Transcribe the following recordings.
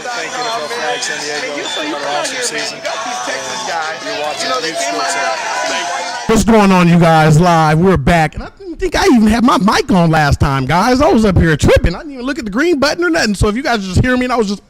Thank you, NFL Flag San Diego, for another awesome season. You're watching Youth Sports Center. What's going on, you guys? Live, we're back, and I didn't think I even had my mic on last time, guys. I was up here tripping. I didn't even look at the green button or nothing. So if you guys just hear me, and I was just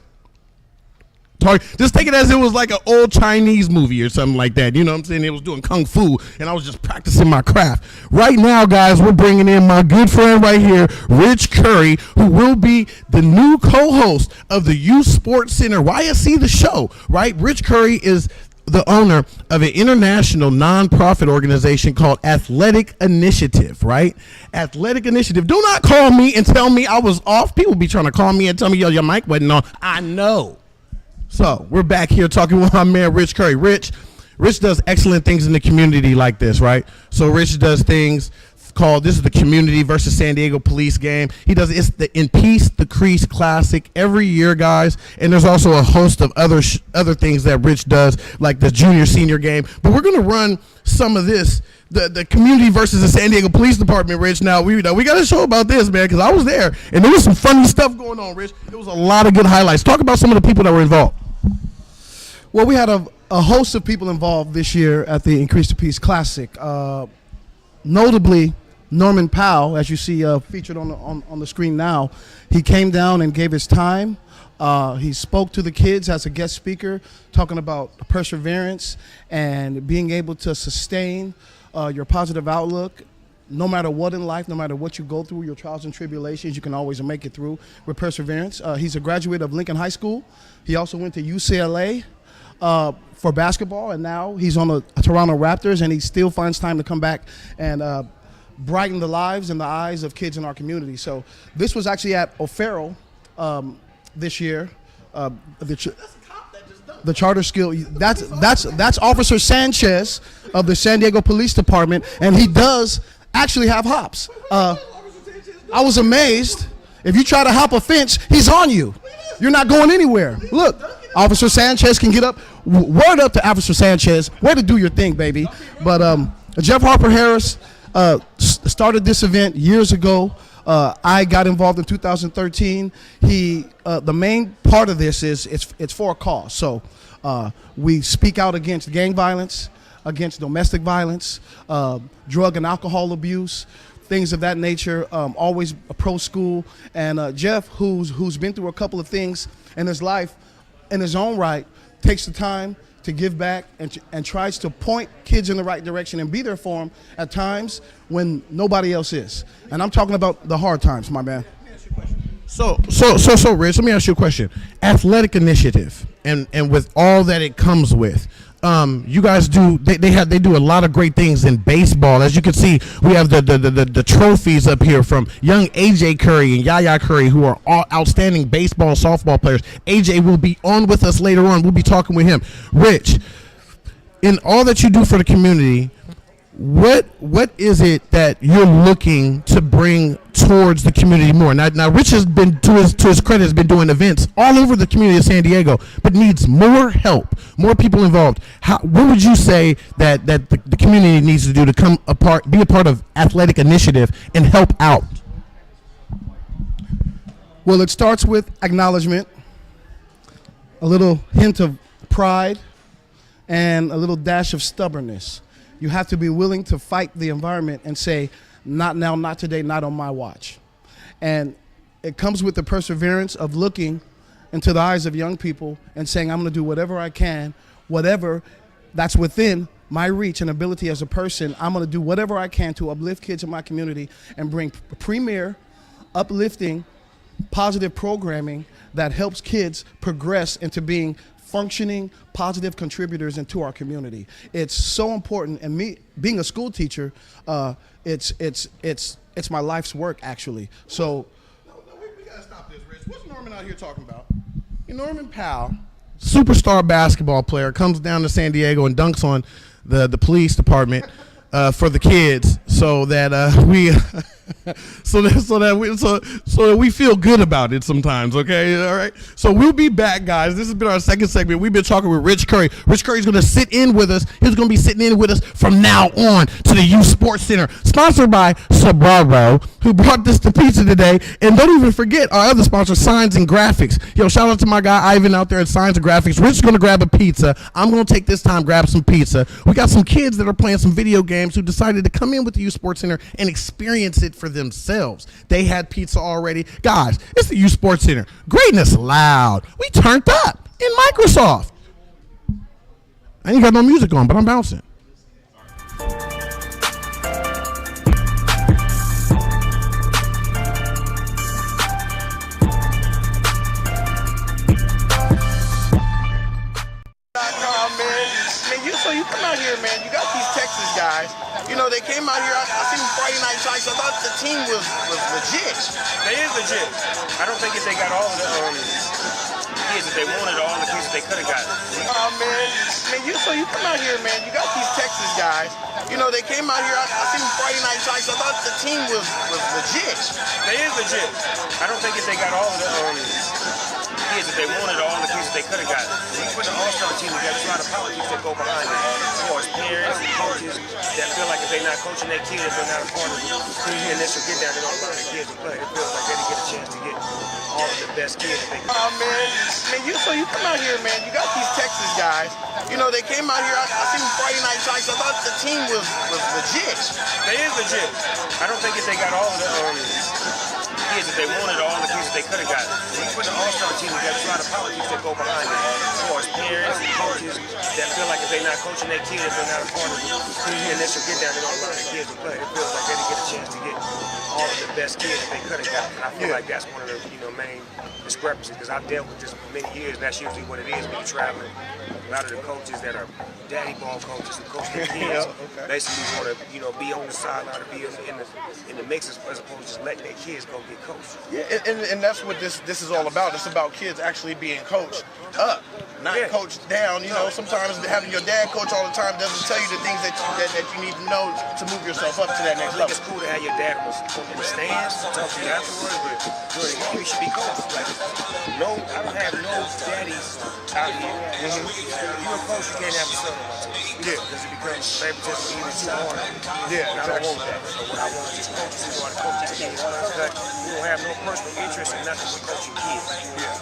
talking, just take it as it was like an old Chinese movie or something like that. You know what I'm saying? It was doing kung fu, and I was just practicing my craft. Right now, guys, we're bringing in my good friend right here, Rich Curry, who will be the new co-host of the Youth Sports Center YSC The Show. Right? Rich Curry is the owner of an international nonprofit organization called Athletic Initiative, right? Athletic Initiative. Do not call me and tell me I was off. People be trying to call me and tell me, yo, your mic wasn't on. I know. So we're back here talking with my man, Rich Curry. Rich does excellent things in the community like this, right? So Rich does things called, this is the Community versus San Diego Police game. He does, it's the In Peace, the Crease Classic every year, guys. And there's also a host of other things that Rich does, like the junior senior game. But we're going to run some of this, the Community versus the San Diego Police Department, Rich. Now, we got a show about this, man, because I was there, and there was some funny stuff going on, Rich. There was a lot of good highlights. Talk about some of the people that were involved. Well, we had a host of people involved this year at the Increase the Peace Classic. Notably, Norman Powell, as you see featured on the screen now, he came down and gave his time. He spoke to the kids as a guest speaker, talking about perseverance and being able to sustain your positive outlook. No matter what in life, no matter what you go through, your trials and tribulations, you can always make it through with perseverance. He's a graduate of Lincoln High School. He also went to UCLA for basketball, and now he's on the Toronto Raptors, and he still finds time to come back and brighten the lives and the eyes of kids in our community. So this was actually at O'Farrell this year. The charter skill, that's Officer Sanchez of the San Diego Police Department, and he does actually have hops. I was amazed. If you try to hop a fence, he's on you. You're not going anywhere. Look, Officer Sanchez can get up. Word up to Officer Sanchez. Way to do your thing, baby. But Jeff Harper Harris started this event years ago. I got involved in 2013. The main part of this is it's for a cause. So we speak out against gang violence, against domestic violence, drug and alcohol abuse, things of that nature. Always pro school. And Jeff, who's been through a couple of things in his life, in his own right, takes the time to give back and tries to point kids in the right direction and be there for them at times when nobody else is. And I'm talking about the hard times, my man. So, Rich, let me ask you a question. Athletic Initiative, and with all that it comes with, you guys do, they do a lot of great things in baseball. As you can see, we have the trophies up here from young AJ Curry and Yaya Curry, who are all outstanding baseball, softball players. AJ will be on with us later on. We'll be talking with him. Rich, in all that you do for the community, what is it that you're looking to bring towards the community more? Now Rich has been, to his credit, has been doing events all over the community of San Diego, but needs more help, more people involved. What would you say that the community needs to do to be a part of Athletic Initiative and help out? Well, it starts with acknowledgement, a little hint of pride, and a little dash of stubbornness. You have to be willing to fight the environment and say, not now, not today, not on my watch. And it comes with the perseverance of looking into the eyes of young people and saying, I'm going to do whatever I can, whatever that's within my reach and ability as a person. I'm going to do whatever I can to uplift kids in my community and bring premier, uplifting, positive programming that helps kids progress into being functioning, positive contributors into our community. It's so important, and me being a school teacher, it's my life's work, actually. So, we gotta stop this, Rich. What's Norman out here talking about? Norman Powell, superstar basketball player, comes down to San Diego and dunks on the police department for the kids, so that so that we feel good about it sometimes, okay? All right. So we'll be back, guys. This has been our second segment. We've been talking with Rich Curry. Rich Curry's going to sit in with us. He's going to be sitting in with us from now on to the Youth Sports Center, sponsored by Sabraro, who brought this to pizza today. And don't even forget our other sponsor, Signs and Graphics. Yo, shout out to my guy Ivan out there at Signs and Graphics. Rich is going to grab a pizza. I'm going to take this time, grab some pizza. We got some kids that are playing some video games who decided to come in with the Youth Sports Center and experience it for themselves. They had pizza already. Guys, it's the Youth Sports Center. Greatness loud. We turned up in Microsoft. I ain't got no music on, but I'm bouncing. So you come out here, man, you got these Texas guys. You know, they came out here, I seen Friday Night Lights. I thought the team was legit. They is legit. I don't think if they got all of the kids that they wanted, all the kids that they could have got. Oh, man, so you come out here, man, you got these Texas guys. You know, they came out here, I seen Friday Night Lights. I thought the team was legit. They is legit. I don't think if they got all of the kids that they wanted, all the kids that they could have got. When you put the all-star team together, there's a lot of politics that go behind it. As far as parents and coaches that feel like if they're not coaching their kids, if they're not a part of it, and this will get down, they don't allow their kids to play. It feels like they didn't get a chance to get all of the best kids that they could. Oh, man, so you come out here, man, you got these Texas guys. You know, they came out here, I seen Friday Night Lights. I thought the team was legit. They is legit. I don't think if they got all of the kids that they wanted, all the kids that they could have got. When you put the all-star team together, there's a lot of politics that go behind it. As far as parents and coaches that feel like if they're not coaching their kids, if they're not a part of it, and this will get down, they don't allow their kids to play. It feels like they didn't get a chance to get all of the best kids that they could have got. And I feel like that's one of the main discrepancies, because I've dealt with this for many years, and that's usually what it is when you're traveling. A lot of the coaches that are daddy ball coaches who coach their kids basically want to, be on the sideline or be in the mix as opposed to just letting their kids go get coached. Yeah, and that's what this is all about. It's about kids actually being coached up, not coached down. You know, sometimes having your dad coach all the time doesn't tell you the things that you need to know to move yourself up to that next level. It's cool to have your dad in the stands, talk to you afterwards, but during the game you should be coached. Like, no, I don't have no daddies out here. You're a coach, you can't have a son on my team. Yeah. Because it becomes favoritism even too hard. Yeah, and I don't want that. So what I want is coaches who want to coach these kids. We don't have no personal interest in nothing but coaching kids. Yeah.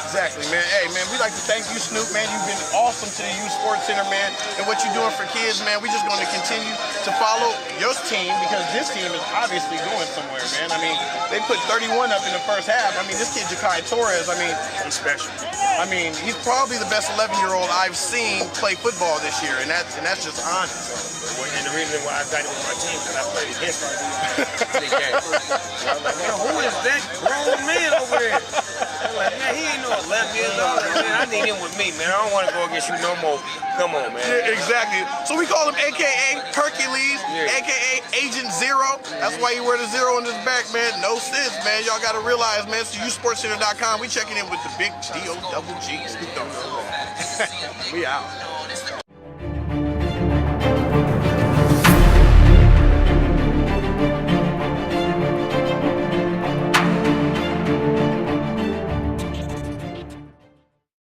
Exactly, man. Hey, man, we'd like to thank you, Snoop, man. You've been awesome to the Youth Sports Center, man. And what you're doing for kids, man, we're just going to continue to follow your team, because this team is obviously going somewhere, man. I mean, they put 31 up in the first half. I mean, this kid, Jakai Torres, he's special. I mean, he's probably the best 11-year-old I've seen play football this year, and that's just honest. And the reason why I got him on my team, because I played against him. I'm like, man, who is that grown man over there? I'm like, man, he ain't no 11 years old. Man, I need him with me, man. I don't want to go against you no more. Come on, man. Yeah, exactly. So we call him AKA Hercules, AKA Agent Zero. That's why you wear the zero on his back, man. No sense, man. Y'all got to realize, man, it's youthsportscenter.com. We checking in with the big D-O-double-G. We out.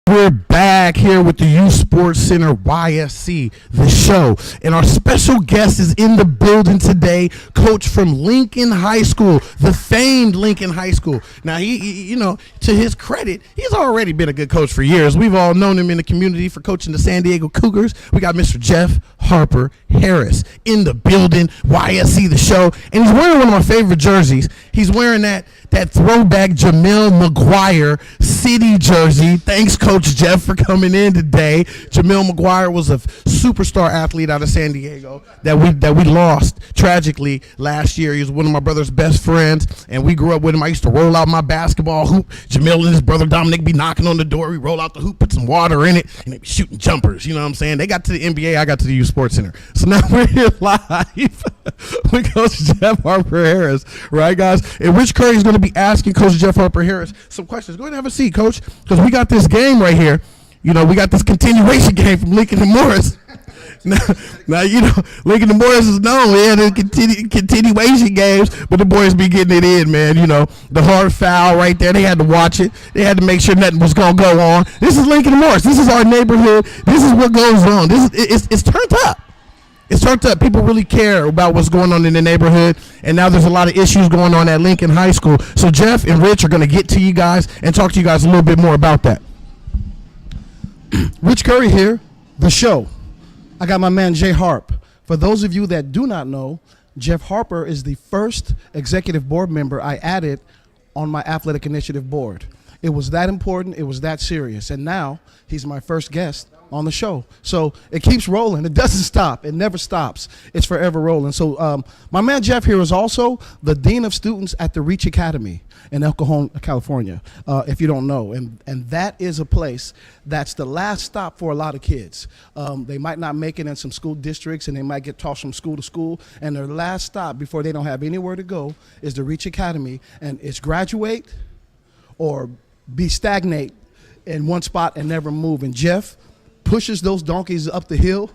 We're back here with the Youth Sports Center YSC, the show. And our special guest is in the building today, coach from Lincoln High School, the famed Lincoln High School. Now, he to his credit, he's already been a good coach for years. We've all known him in the community for coaching the San Diego Cougars. We got Mr. Jeff Harper Harris in the building, YSC, the show. And he's wearing one of my favorite jerseys. He's wearing that throwback Jamil McGuire City jersey. Thanks, Coach Jeff, for coming in today. Jamil McGuire was a superstar athlete out of San Diego that we lost tragically last year. He was one of my brother's best friends, and we grew up with him. I used to roll out my basketball hoop. Jamil and his brother Dominic be knocking on the door. We roll out the hoop, put some water in it, and they be shooting jumpers. You know what I'm saying? They got to the NBA. I got to the Youth Sports Center. So now we're here live with Coach Jeff Harper Harris. Right, guys? And Rich Curry is going to be asking Coach Jeff Harper Harris some questions. Go ahead and have a seat, Coach, because we got this game right here. You know, we got this continuation game from Lincoln and Morris. Now, Lincoln the boys is known. We had the continuation games, but the boys be getting it in, man. The hard foul right there. They had to watch it. They had to make sure nothing was going to go on. This is Lincoln Morris. This is our neighborhood. This is what goes on. It's turned up. It's turned up. People really care about what's going on in the neighborhood, and now there's a lot of issues going on at Lincoln High School. So Jeff and Rich are going to get to you guys and talk to you guys a little bit more about that. Rich Curry here, the show. I got my man Jay Harp. For those of you that do not know, Jeff Harper is the first executive board member I added on my athletic initiative board. It was that important. It was that serious. And now he's my first guest on the show. So it keeps rolling. It doesn't stop. It never stops. It's forever rolling. So my man Jeff here is also the Dean of Students at the Reach Academy in El Cajon, California, if you don't know. And that is a place that's the last stop for a lot of kids. They might not make it in some school districts, and they might get tossed from school to school. And their last stop before they don't have anywhere to go is the Reach Academy. And it's graduate or be stagnate in one spot and never move. And Jeff pushes those donkeys up the hill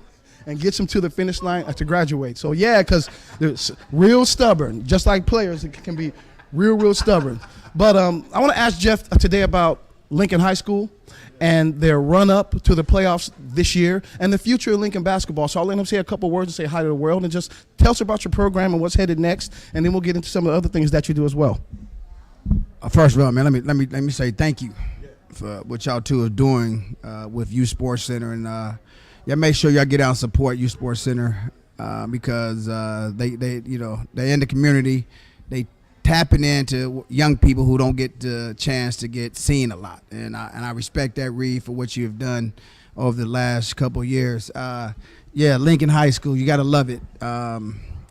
and gets them to the finish line to graduate. So yeah, because they're real stubborn, just like players, it can be real stubborn. But I want to ask Jeff today about Lincoln High School and their run up to the playoffs this year and the future of Lincoln basketball. So I'll let him say a couple words and say hi to the world and just tell us about your program and what's headed next, and then we'll get into some of the other things that you do as well. First of all, man, let me say thank you for what y'all two are doing with Youth Sports Center, and make sure y'all get out and support Youth Sports Center because they they're in the community. They tapping into young people who don't get the chance to get seen a lot, and I respect that, Reed, for what you've done over the last couple of years. Lincoln High School, you got to love it.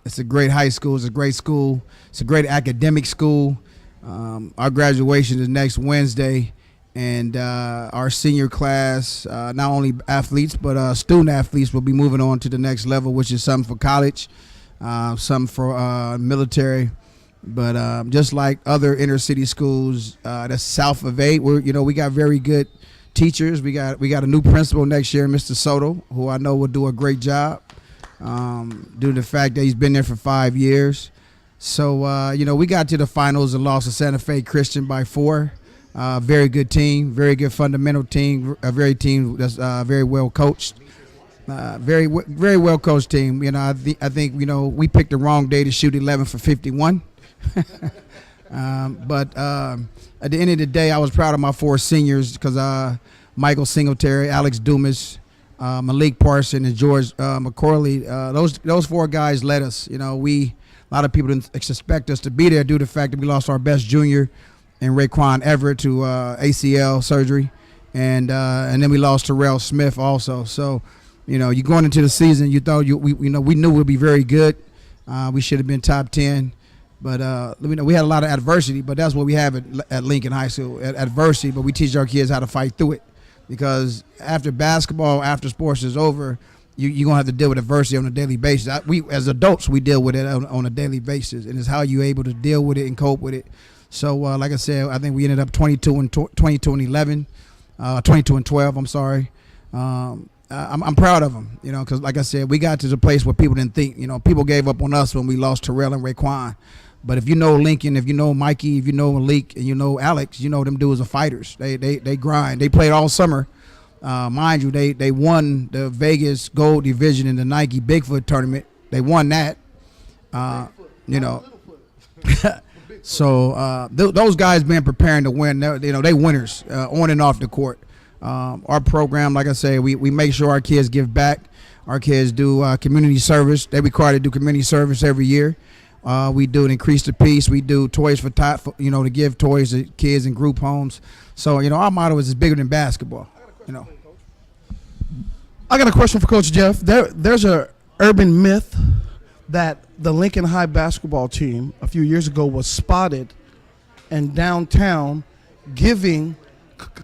It's a great high school. It's a great school. It's a great academic school. Our graduation is next Wednesday, and our senior class, not only athletes but student athletes, will be moving on to the next level, which is some for college, some for military. But just like other inner city schools, that's south of 8. We got very good teachers. We got a new principal next year, Mr. Soto, who I know will do a great job due to the fact that he's been there for 5 years. So, we got to the finals and lost to Santa Fe Christian by 4. Very good team, very good fundamental team, a very team that's very well coached. Very well coached team. I think we picked the wrong day to shoot 11 for 51. But at the end of the day, I was proud of my 4 seniors because Michael Singletary, Alex Dumas, Malik Parson, and George McCorley, those 4 guys led us. A lot of people didn't expect us to be there due to the fact that we lost our best junior and Raekwon Everett to ACL surgery, and then we lost Terrell Smith also. So, you going into the season, you thought we knew we'd be very good. We should have been top 10, but we had a lot of adversity. But that's what we have at Lincoln High School, adversity. But we teach our kids how to fight through it, because after basketball, after sports is over, you're gonna have to deal with adversity on a daily basis. We as adults, we deal with it on a daily basis, and it's how you're able to deal with it and cope with it. So, like I said, I think we ended up 22 and 12. I'm sorry. I'm proud of them, because like I said, we got to the place where people didn't think. People gave up on us when we lost Terrell and Raekwon. But if you know Lincoln, if you know Mikey, if you know Malik, and you know Alex, them dudes are fighters. They grind. They played all summer. Mind you, they won the Vegas Gold Division in the Nike Bigfoot tournament. They won that. So those guys been preparing to win. They winners on and off the court. Our program, like I say, we make sure our kids give back. Our kids do community service. They require to do community service every year. We do an Increase the Peace. We do toys for to give toys to kids in group homes. So our motto is bigger than basketball. I got a question for Coach Jeff. There's a urban myth that the Lincoln High basketball team a few years ago was spotted in downtown giving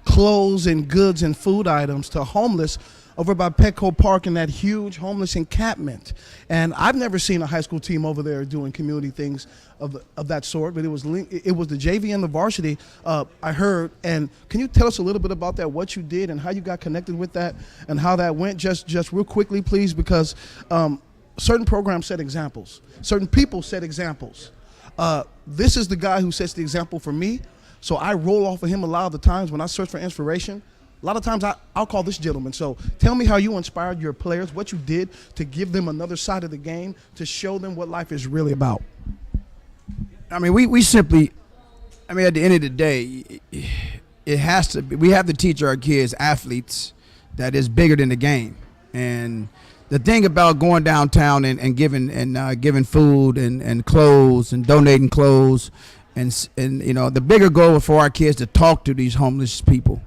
clothes and goods and food items to homeless over by Petco Park in that huge homeless encampment. And I've never seen a high school team over there doing community things of that sort, but it was the JV and the varsity, I heard. And can you tell us a little bit about that, what you did and how you got connected with that and how that went? Just real quickly, please, because certain programs set examples. Certain people set examples. This is the guy who sets the example for me, so I roll off of him a lot of the times when I search for inspiration. A lot of times I'll call this gentleman. So tell me how you inspired your players, what you did to give them another side of the game, to show them what life is really about. I mean, we simply, I mean, at the end of the day, it has to be, we have to teach our kids, athletes, that is bigger than the game. And the thing about going downtown and giving food and clothes and donating clothes and you know, the bigger goal for our kids to talk to these homeless people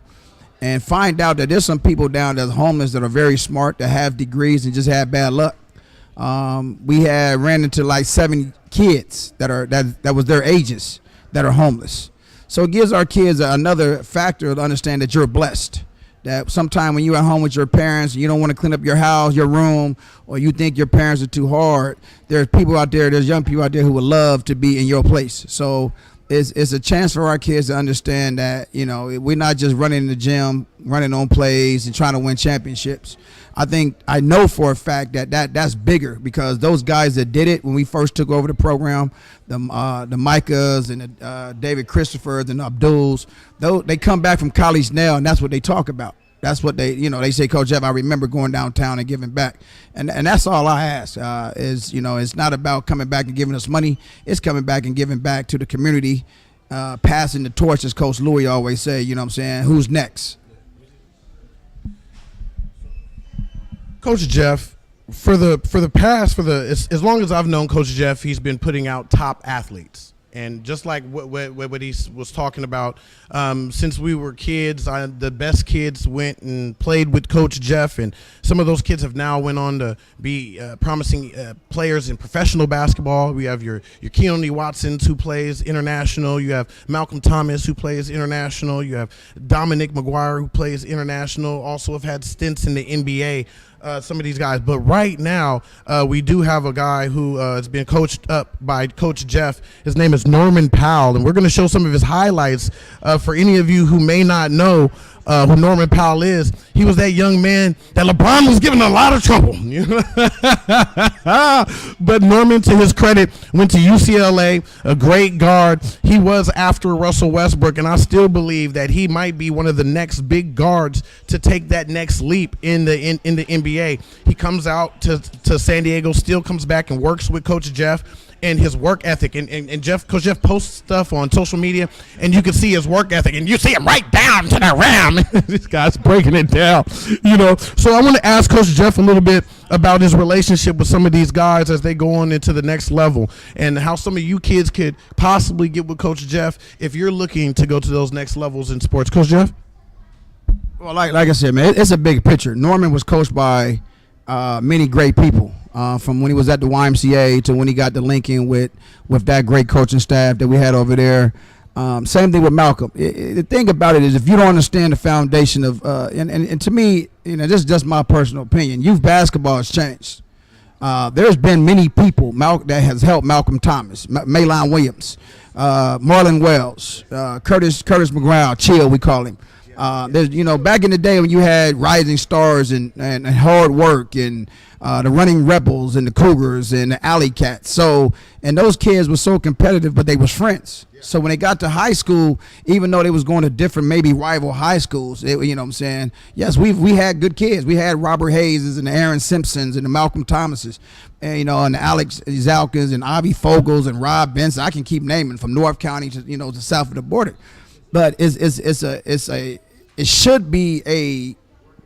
and find out that there's some people down there homeless that are very smart, that have degrees and just have bad luck. We had ran into like 7 kids that was their ages that are homeless. So it gives our kids another factor to understand that you're blessed. That sometime when you're at home with your parents, you don't want to clean up your house, your room, or you think your parents are too hard. There's people out there, there's young people out there who would love to be in your place. So it's a chance for our kids to understand that, you know, we're not just running in the gym, running on plays and trying to win championships. I know for a fact that's bigger, because those guys that did it when we first took over the program, the Micahs and the David Christophers and the Abduls, they come back from college now, and that's what they talk about. That's what they say, Coach Jeff, I remember going downtown and giving back. And that's all I ask is, you know, it's not about coming back and giving us money. It's coming back and giving back to the community, passing the torch, as Coach Louis always say, you know what I'm saying, who's next? Coach Jeff, as long as I've known Coach Jeff, he's been putting out top athletes. And just like what he was talking about, since we were kids, the best kids went and played with Coach Jeff, and some of those kids have now went on to be promising players in professional basketball. We have your Keone Watsons, who plays international. You have Malcolm Thomas, who plays international. You have Dominic McGuire, who plays international. Also have had stints in the NBA. Some of these guys, but right now we do have a guy who has been coached up by Coach Jeff. His name is Norman Powell, and we're going to show some of his highlights for any of you who may not know who Norman Powell is. He was that young man that LeBron was giving a lot of trouble. But Norman, to his credit, went to UCLA, a great guard. He was after Russell Westbrook, and I still believe that he might be one of the next big guards to take that next leap in the NBA. He comes out to San Diego, still comes back and works with Coach Jeff. And his work ethic, and Coach Jeff posts stuff on social media, and you can see his work ethic, and you see him right down to the rim. This guy's breaking it down, you know. So I want to ask Coach Jeff a little bit about his relationship with some of these guys as they go on into the next level, and how some of you kids could possibly get with Coach Jeff if you're looking to go to those next levels in sports. Coach Jeff? Well, like I said, man, it's a big picture. Norman was coached by many great people. From when he was at the YMCA to when he got to Lincoln with that great coaching staff that we had over there. Same thing with Malcolm. The thing about it is, if you don't understand the foundation of, and to me, you know, this is just my personal opinion, youth basketball has changed. There's been many people that has helped Malcolm Thomas, Maylon Williams, Marlon Wells, Curtis McGraw, Chill, we call him. There's, you know, back in the day when you had rising stars and hard work and the Running Rebels and the Cougars and the Alley Cats. So, and those kids were so competitive, but they was friends. So when they got to high school, even though they was going to different, maybe rival high schools, you know what I'm saying? Yes, we had good kids. We had Robert Hayeses and the Aaron Simpsons and the Malcolm Thomases, and, you know, and the Alex Zalkins and Avi Fogels and Rob Benson. I can keep naming from North County to, you know, to south of the border. But it should be a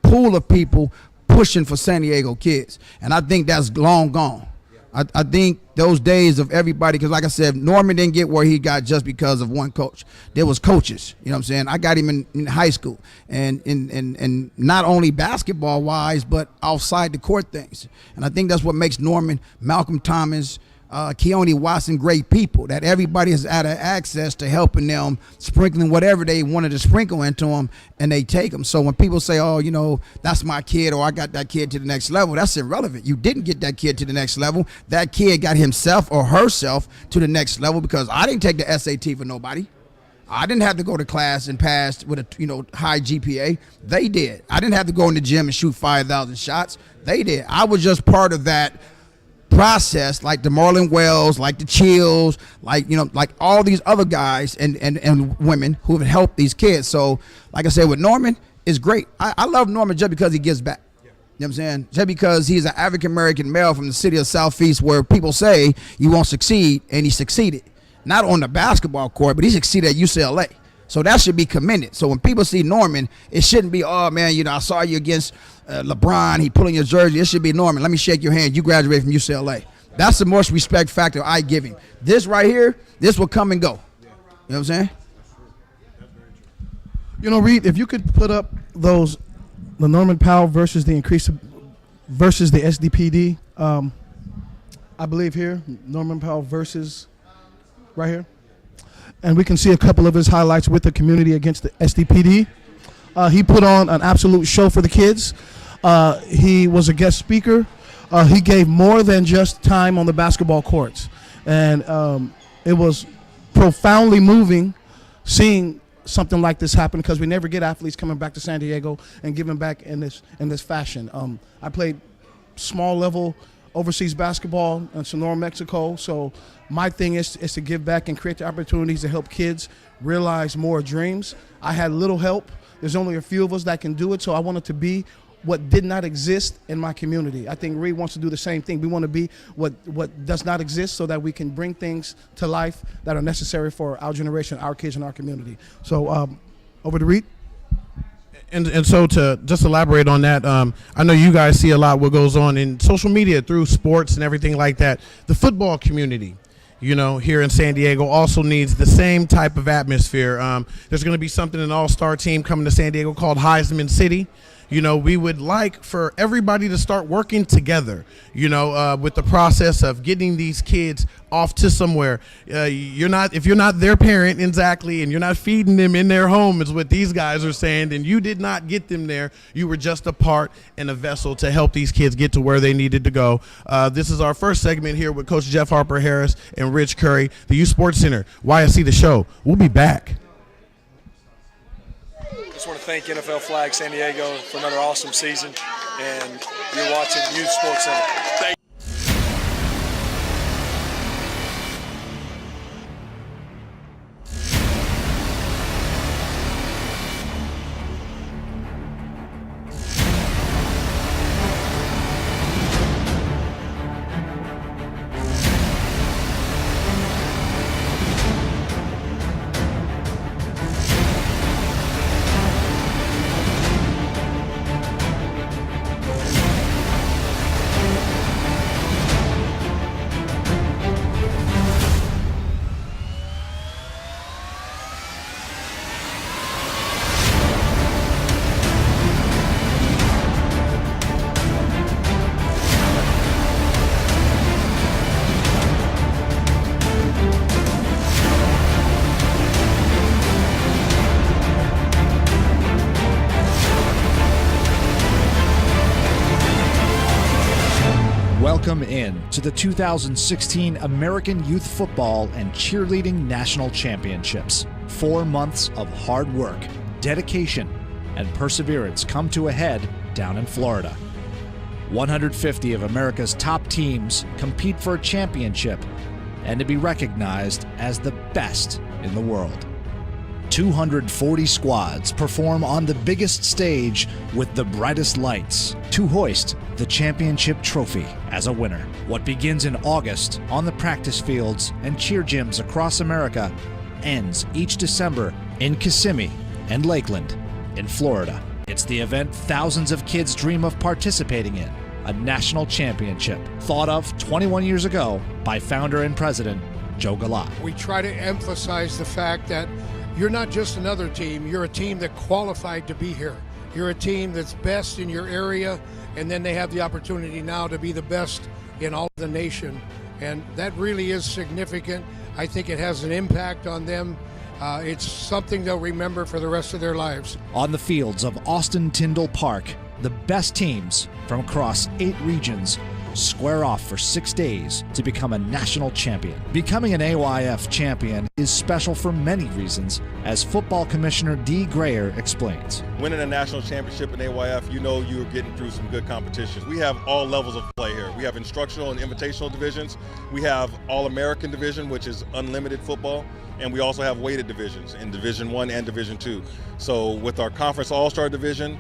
pool of people pushing for San Diego kids, and I think that's long gone. I think those days of everybody, because like I said, Norman didn't get where he got just because of one coach. There was coaches, you know what I'm saying? I got him in high school, and not only basketball wise, but outside the court things. And I think that's what makes Norman, Malcolm Thomas, Keone Watson great people, that everybody has had access to helping them, sprinkling whatever they wanted to sprinkle into them, and they take them. So when people say, oh, you know, that's my kid, or I got that kid to the next level, that's irrelevant. You didn't get that kid to the next level. That kid got himself or herself to the next level, because I didn't take the SAT for nobody. I didn't have to go to class and pass with a high GPA. They did. I didn't have to go in the gym and shoot 5,000 shots. They did. I was just part of that process, like the Marlon Wells, like the Chills, like all these other guys and women who have helped these kids. So, like I said, with Norman, it's great. I love Norman just because he gives back. You know what I'm saying? Just because he's an African American male from the city of Southeast, where people say you won't succeed, and he succeeded. Not on the basketball court, but he succeeded at UCLA. So that should be commended. So when people see Norman, it shouldn't be, oh man, I saw you against LeBron, he pulling your jersey. It should be, Norman, let me shake your hand. You graduated from UCLA. That's the most respect factor I give him. This right here, this will come and go. You know what I'm saying? Reed, if you could put up the Norman Powell versus the SDPD, I believe here, Norman Powell versus right here. And we can see a couple of his highlights with the community against the SDPD. He put on an absolute show for the kids. He was a guest speaker. He gave more than just time on the basketball courts. And it was profoundly moving seeing something like this happen, because we never get athletes coming back to San Diego and giving back in this fashion. I played small level overseas basketball in Sonora, Mexico. So my thing is to give back and create the opportunities to help kids realize more dreams. I had little help. There's only a few of us that can do it. So I wanted to be what did not exist in my community. I think Reed wants to do the same thing. We want to be what does not exist, so that we can bring things to life that are necessary for our generation, our kids, and our community. So over to Reed. And so to just elaborate on that, I know you guys see a lot what goes on in social media through sports and everything like that. The football community, here in San Diego also needs the same type of atmosphere. There's going to be something, an all-star team coming to San Diego called Heisman City. We would like for everybody to start working together, with the process of getting these kids off to somewhere. If you're not their parent exactly, and you're not feeding them in their home, is what these guys are saying, then you did not get them there. You were just a part and a vessel to help these kids get to where they needed to go. This is our first segment here with Coach Jeff Harper Harris and Rich Curry, the Youth Sports Center, YSC The Show. We'll be back. I just want to thank NFL Flag San Diego for another awesome season, and you're watching Youth Sports Center. Thank you. Welcome in to the 2016 American Youth Football and Cheerleading National Championships. 4 months of hard work, dedication, and perseverance come to a head down in Florida. 150 of America's top teams compete for a championship and to be recognized as the best in the world. 240 squads perform on the biggest stage with the brightest lights to hoist the championship trophy as a winner. What begins in August on the practice fields and cheer gyms across America ends each December in Kissimmee and Lakeland in Florida. It's the event thousands of kids dream of participating in, a national championship thought of 21 years ago by founder and president Joe Galat. We try to emphasize the fact that you're not just another team, you're a team that qualified to be here. You're a team that's best in your area, and then they have the opportunity now to be the best in all of the nation. and that really is significant. I think it has an impact on them. It's something they'll remember for the rest of their lives. On the fields of Austin Tyndall Park, the best teams from across 8 regions square off for 6 days to become a national champion. Becoming an AYF champion is special for many reasons, as Football Commissioner Dee Grayer explains. Winning a national championship in AYF, you know you're getting through some good competition. We have all levels of play here. We have instructional and invitational divisions. We have All-American division, which is unlimited football. And we also have weighted divisions in Division I and Division II. So with our Conference All-Star division,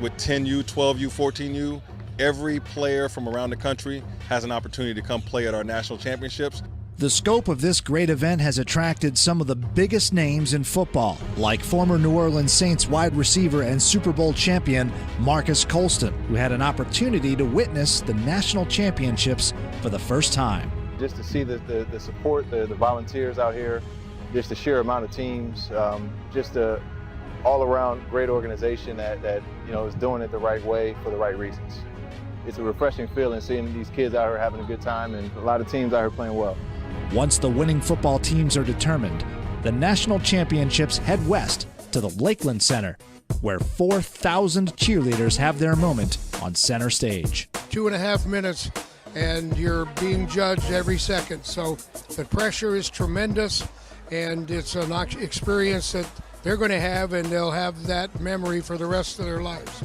with 10U, 12U, 14U, every player from around the country has an opportunity to come play at our national championships. The scope of this great event has attracted some of the biggest names in football, like former New Orleans Saints wide receiver and Super Bowl champion Marcus Colston, who had an opportunity to witness the national championships for the first time. Just to see the support, the volunteers out here, just the sheer amount of teams, just a all-around great organization that is doing it the right way for the right reasons. It's a refreshing feeling seeing these kids out here having a good time, and a lot of teams out here playing well. Once the winning football teams are determined, the national championships head west to the Lakeland Center, where 4,000 cheerleaders have their moment on center stage. 2.5 minutes, and you're being judged every second. So the pressure is tremendous, and it's an experience that they're going to have, and they'll have that memory for the rest of their lives.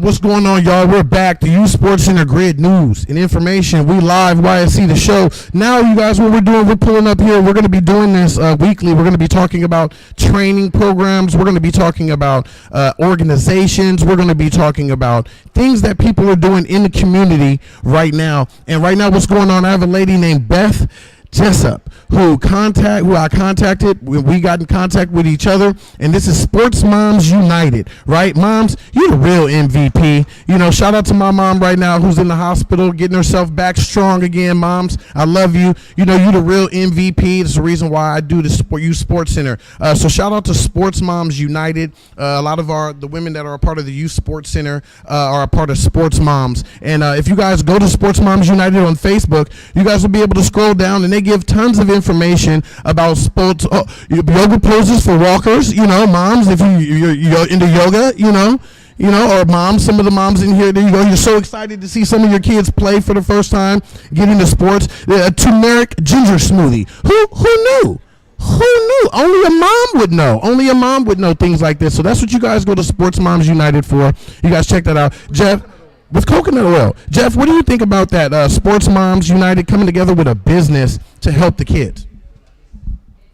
What's going on, y'all? We're back. The U Sports Center Grid News and Information. We live YSC the show. Now, you guys, what we're doing, we're pulling up here. We're going to be doing this weekly. We're going to be talking about training programs. We're going to be talking about organizations. We're going to be talking about things that people are doing in the community right now. And right now, what's going on? I have a lady named Beth Jessup, who I contacted. We got in contact with each other, and this is Sports Moms United, right? Moms, you're the real MVP. Shout out to my mom right now who's in the hospital getting herself back strong again. Moms, I love you. You're the real MVP. That's the reason why I do the Youth Sports Center. So shout out to Sports Moms United. A lot of the women that are a part of the Youth Sports Center are a part of Sports Moms. And if you guys go to Sports Moms United on Facebook, you guys will be able to scroll down, and they give tons of information about sports, yoga poses for walkers, moms, if you're into yoga, or moms, some of the moms in here, there you go, you're so excited to see some of your kids play for the first time, get into sports. Turmeric ginger smoothie. Who knew? Who knew? Only a mom would know. Only a mom would know things like this. So that's what you guys go to Sports Moms United for. You guys check that out. Jeff, with coconut oil. Jeff, what do you think about that? Sports Moms United coming together with a business to help the kids.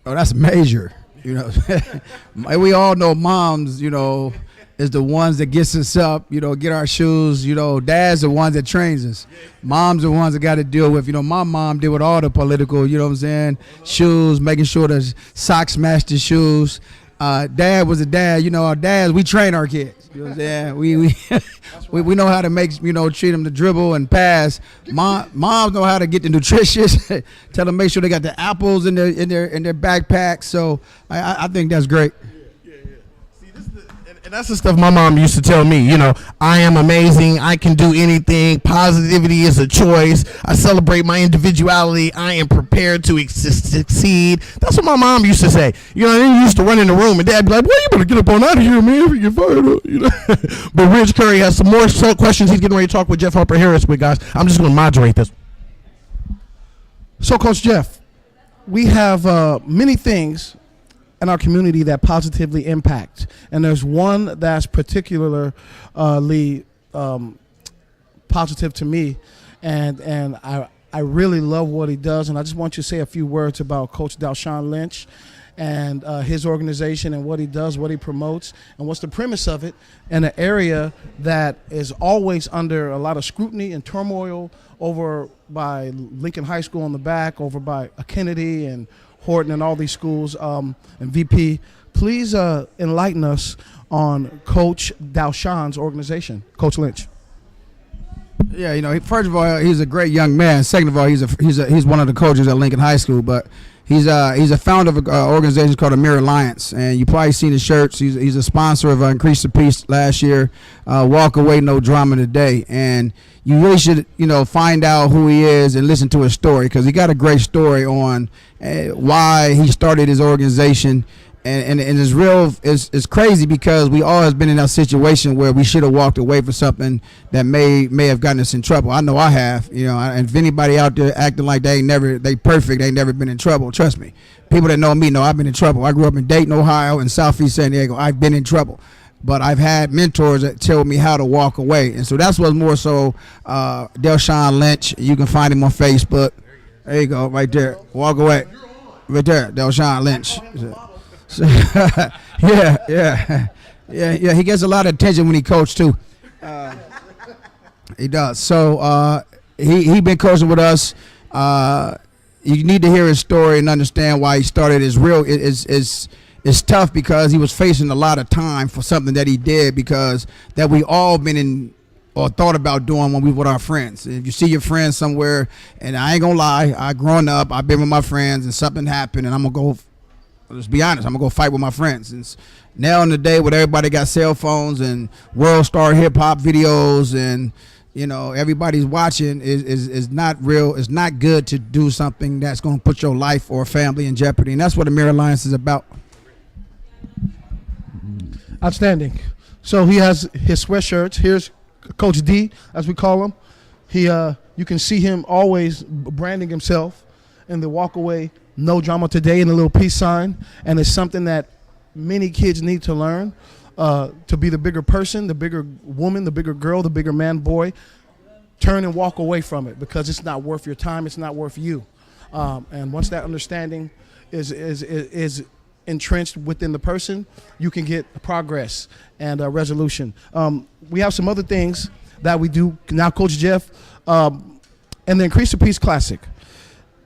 Oh, that's major. We all know moms, is the ones that gets us up, get our shoes. Dad's the ones that trains us. Mom's the ones that got to deal with, my mom did with all the political, shoes, making sure the socks match the shoes. Dad was a dad. Our dads, we train our kids. We know how to make, treat them to dribble and pass. Moms know how to get the nutritious. Tell them make sure they got the apples in their backpack. So I think that's great. And that's the stuff my mom used to tell me, I am amazing. I can do anything. Positivity is a choice. I celebrate my individuality. I am prepared to succeed. That's what my mom used to say. Then you used to run in the room and Dad be like, well, you better get up on out of here, man, if you get fired up. But Rich Curry has some more questions he's getting ready to talk with Jeff Harper Harris with, guys. I'm just going to moderate this. So, Coach Jeff, we have many things in our community that positively impact, and there's one that's particularly positive to me, and I really love what he does, and I just want you to say a few words about Coach Dalshawn Lynch and his organization and what he does, what he promotes, and what's the premise of it in an area that is always under a lot of scrutiny and turmoil, over by Lincoln High School in the back, over by Kennedy and Horton and all these schools, and VP. Please enlighten us on Coach Dalshawn's organization, Coach Lynch. Yeah, first of all, he's a great young man. Second of all, he's one of the coaches at Lincoln High School. But He's a founder of an organization called the Mirror Alliance, and you probably seen his shirts. He's a sponsor of Increase the Peace last year. Walk Away, No Drama Today, and you really should find out who he is and listen to his story, because he got a great story on why he started his organization. And it's real. It's crazy because we all have been in that situation where we should have walked away from something that may have gotten us in trouble. I know I have. And if anybody out there acting like they perfect, they ain't never been in trouble. Trust me. People that know me know I've been in trouble. I grew up in Dayton, Ohio, and Southeast San Diego. I've been in trouble, but I've had mentors that tell me how to walk away. And so that's what's more so. Delshawn Lynch. You can find him on Facebook. There you go, right there. Walk Away, right there. Delshawn Lynch. So, yeah. He gets a lot of attention when he coaches too. He does. So he been coaching with us. You need to hear his story and understand why he started. It's tough because he was facing a lot of time for something that he did, because that we all been in or thought about doing when we were with our friends. If you see your friends somewhere, and I ain't gonna lie, I growing up, I've been with my friends and something happened, and I'm gonna go. Let's be honest, I'm gonna go fight with my friends. It's now in the day where everybody got cell phones and world star hip hop videos, and everybody's watching, is not real. It's not good to do something that's gonna put your life or family in jeopardy, and that's what the Mirror Alliance is about. Outstanding. So he has his sweatshirts. Here's Coach D, as we call him. You can see him always branding himself in the Walk Away, No Drama Today, and a little peace sign. And it's something that many kids need to learn, to be the bigger person, the bigger woman, the bigger girl, the bigger man, boy. Turn and walk away from it, because it's not worth your time. It's not worth you. And once that understanding is entrenched within the person, you can get progress and resolution. We have some other things that we do now, Coach Jeff, and the Increase the Peace Classic.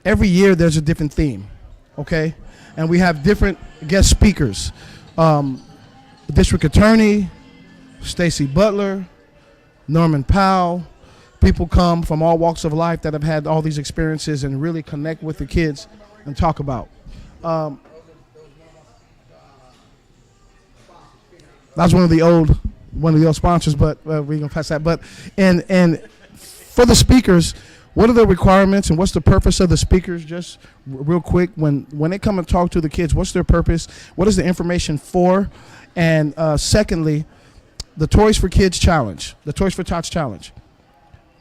Every year there's a different theme, okay? And we have different guest speakers. The District Attorney, Stacy Butler, Norman Powell. People come from all walks of life that have had all these experiences and really connect with the kids and talk about. That's one of the old sponsors, but we're gonna pass that. But and for the speakers, what are the requirements and what's the purpose of the speakers? Just real quick, when they come and talk to the kids, what's their purpose? What is the information for? And secondly, the Toys for Kids Challenge, the Toys for Tots Challenge.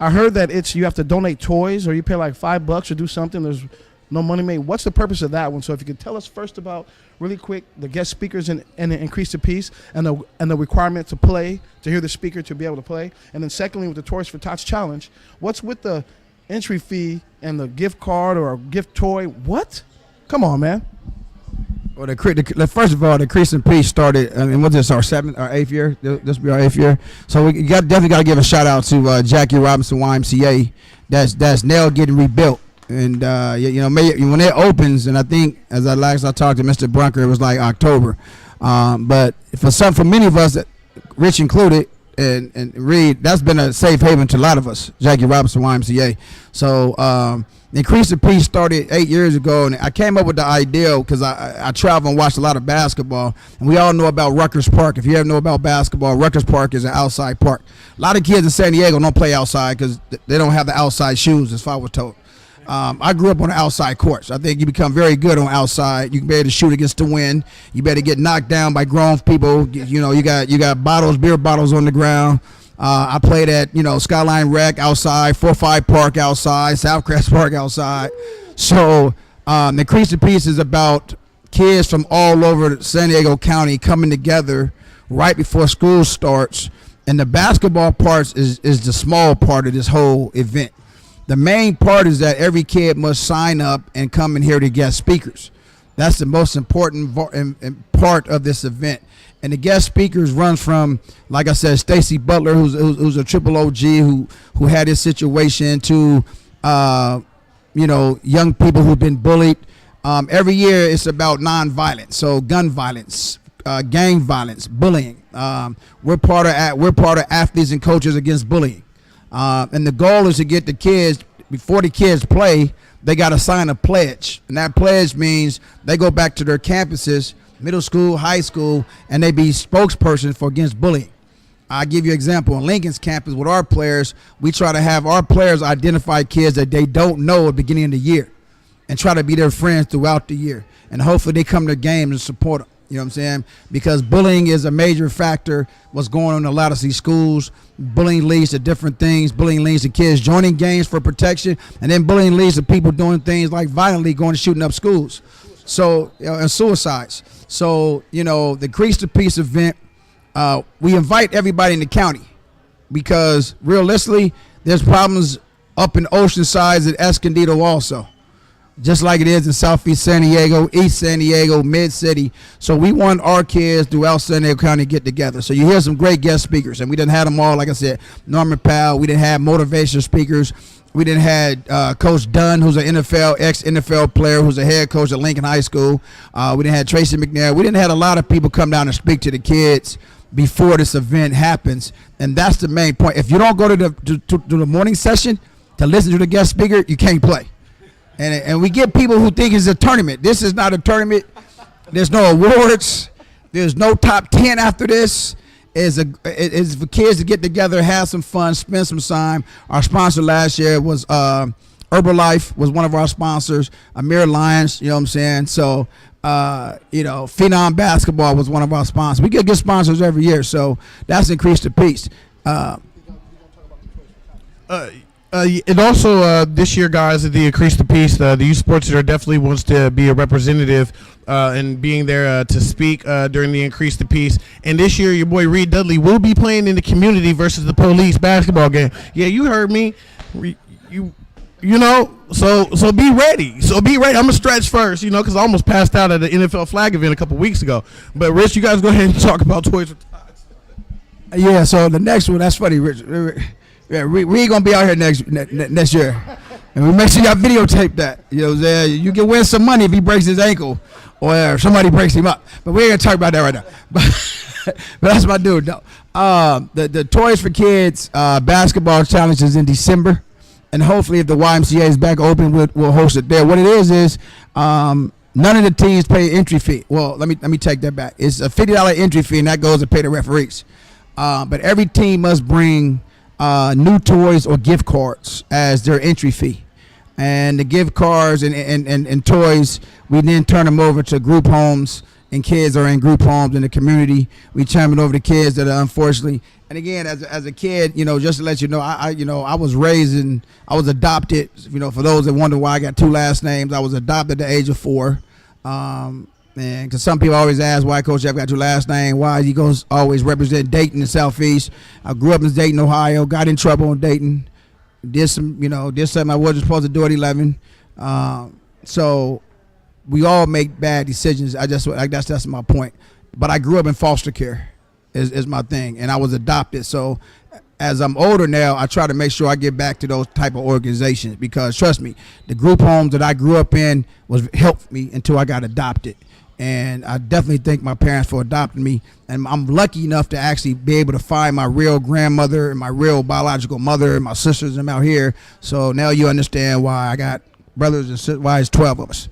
I heard that you have to donate toys, or you pay like $5 or do something. There's no money made. What's the purpose of that one? So if you could tell us first about, really quick, the guest speakers and Increase the Peace, and the requirement to play, to hear the speaker to be able to play. And then secondly, with the Toys for Tots Challenge, what's with the entry fee and the gift card or a gift toy? What? Come on, man. Well, first of all, the Increase in Peace started. I mean, what's this? Our 8th year. This will be our 8th year. So we definitely got to give a shout out to Jackie Robinson YMCA. That's now getting rebuilt. And when it opens, and I think as I talked to Mr. Brunker, it was like October. But for many of us, Rich included, and Reed, that's been a safe haven to a lot of us. Jackie Robinson YMCA. So Increase the Peace started 8 years ago, and I came up with the idea because I travel and watch a lot of basketball, and we all know about Rutgers Park. If you ever know about basketball, Rutgers Park is an outside park. A lot of kids in San Diego don't play outside because they don't have the outside shoes, as far as I was told. I grew up on the outside courts. I think you become very good on outside. You can be able to shoot against the wind. You better get knocked down by grown people. You got bottles, beer bottles on the ground. I played at Skyline Rec outside, 4-5 Park outside, Southcrest Park outside. So Increase the Peace is about kids from all over San Diego County coming together right before school starts. And the basketball part is the small part of this whole event. The main part is that every kid must sign up and come in here to guest speakers. That's the most important part of this event. And the guest speakers run from, like I said, Stacy Butler, who's a triple OG who had this situation, to young people who've been bullied. Every year it's about nonviolence, so gun violence, gang violence, bullying. We're part of Athletes and Coaches Against Bullying. And the goal is to get the kids, before the kids play, they got to sign a pledge. And that pledge means they go back to their campuses, middle school, high school, and they be spokesperson for against bullying. I'll give you an example. On Lincoln's campus with our players, we try to have our players identify kids that they don't know at the beginning of the year and try to be their friends throughout the year. And hopefully they come to games and support them. You know what I'm saying? Because bullying is a major factor what's going on in a lot of these schools. Bullying leads to different things. Bullying leads to kids joining gangs for protection. And then bullying leads to people doing things like violently going and shooting up schools. So, and suicides. So, the Crease to Peace event, we invite everybody in the county because realistically, there's problems up in Oceanside and Escondido also, just like it is in Southeast San Diego, East San Diego, Mid-City. So we want our kids throughout San Diego County to get together. So you hear some great guest speakers, and we didn't have them all, like I said, Norman Powell. We didn't have motivational speakers. We didn't have Coach Dunn, who's an ex-NFL player, who's a head coach at Lincoln High School. We didn't have Tracy McNair. We didn't have a lot of people come down and speak to the kids before this event happens, and that's the main point. If you don't go to the morning session to listen to the guest speaker, you can't play. And we get people who think it's a tournament. This is not a tournament. There's no awards. There's no top 10 after this. It's for kids to get together, have some fun, spend some time. Our sponsor last year was Herbalife was one of our sponsors. Amir Lyons, you know what I'm saying? So, Phenom Basketball was one of our sponsors. We get good sponsors every year, so that's increased the piece. And also this year, guys, at the Increase the Peace, the Youth Sports Center definitely wants to be a representative and being there to speak during the Increase the Peace. And this year, your boy Reed Dudley will be playing in the community versus the police basketball game. Yeah, you heard me. So be ready. So be ready. I'm gonna stretch first, because I almost passed out at the NFL flag event a couple weeks ago. But Rich, you guys go ahead and talk about Toys for Tots. Yeah. So the next one, that's funny, Rich. Yeah, we gonna be out here next year, and we make sure y'all videotape that. You know what I'm saying? You can win some money if he breaks his ankle, or somebody breaks him up. But we ain't gonna talk about that right now. But that's my dude. No. The Toys for Kids basketball challenge is in December, and hopefully, if the YMCA is back open, we'll host it there. What it is none of the teams pay entry fee. Well, let me take that back. It's a $50 entry fee, and that goes to pay the referees. But every team must bring new toys or gift cards as their entry fee. And the gift cards and toys, we then turn them over to group homes, and kids are in group homes in the community. We turn it over to kids that are unfortunately, and again, as a kid, just to let you know, I was adopted, for those that wonder why I got two last names, I was adopted at the age of 4. And because some people always ask why Coach Jeff got two last name, why he goes always represent Dayton and Southeast. I grew up in Dayton, Ohio, got in trouble in Dayton, did something I wasn't supposed to do at 11. So we all make bad decisions. That's my point. But I grew up in foster care is my thing, and I was adopted. So as I'm older now, I try to make sure I get back to those type of organizations because trust me, the group homes that I grew up in helped me until I got adopted. And I definitely thank my parents for adopting me. And I'm lucky enough to actually be able to find my real grandmother and my real biological mother and my sisters and them out here. So now you understand why I got brothers and sisters, why it's 12 of us.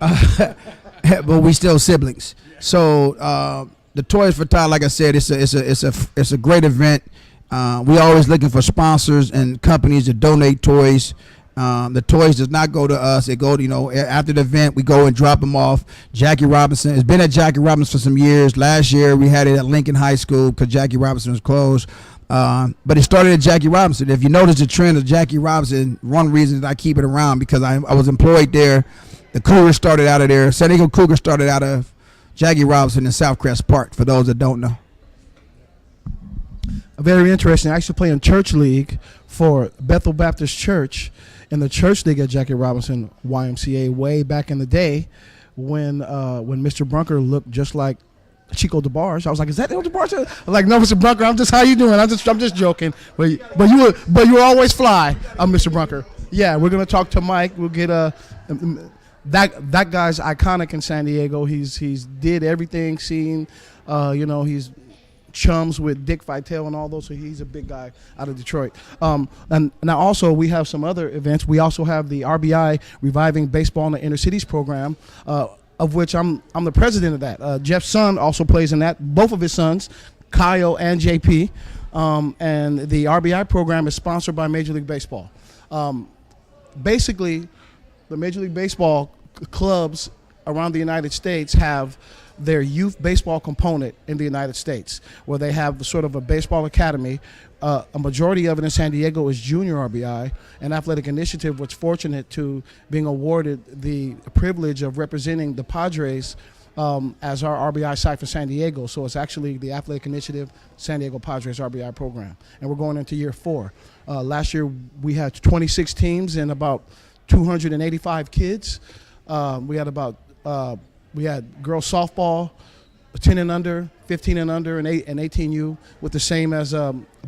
But we still siblings. So the Toys for Tots, like I said, it's a great event. We always looking for sponsors and companies to donate toys. The toys does not go to us. It go to, after the event, we go and drop them off. Jackie Robinson, it's been at Jackie Robinson for some years. Last year, we had it at Lincoln High School because Jackie Robinson was closed. But it started at Jackie Robinson. If you notice the trend of Jackie Robinson, one reason that I keep it around because I was employed there. The Cougars started out of there. San Diego Cougars started out of Jackie Robinson in Southcrest Park, for those that don't know. Very interesting. I actually play in church league for Bethel Baptist Church in the church league at Jackie Robinson YMCA way back in the day when Mr. Brunker looked just like Chico DeBarge. I was like, "Is that DeBarge?" I'm like, "No, Mr. Brunker. I'm just how you doing? I'm just joking." But you were always fly. I'm Mr. Brunker. Yeah, we're gonna talk to Mike. We'll get that guy's iconic in San Diego. He's did everything. Seen, he's chums with Dick Vitale and all those, so he's a big guy out of Detroit. And now also we have some other events. We also have the RBI Reviving Baseball in the Inner Cities program, of which I'm the president of that. Jeff's son also plays in that. Both of his sons, Kyle and JP. And the RBI program is sponsored by Major League Baseball. Basically, the Major League Baseball clubs around the United States have their youth baseball component in the United States, where they have sort of a baseball academy. A majority of it in San Diego is junior RBI, and Athletic Initiative was fortunate to being awarded the privilege of representing the Padres as our RBI site for San Diego. So it's actually the Athletic Initiative San Diego Padres RBI program, and we're going into year 4. Last year we had 26 teams and about 285 kids. We had girls softball, 10 and under, 15 and under, and 18U, with the same as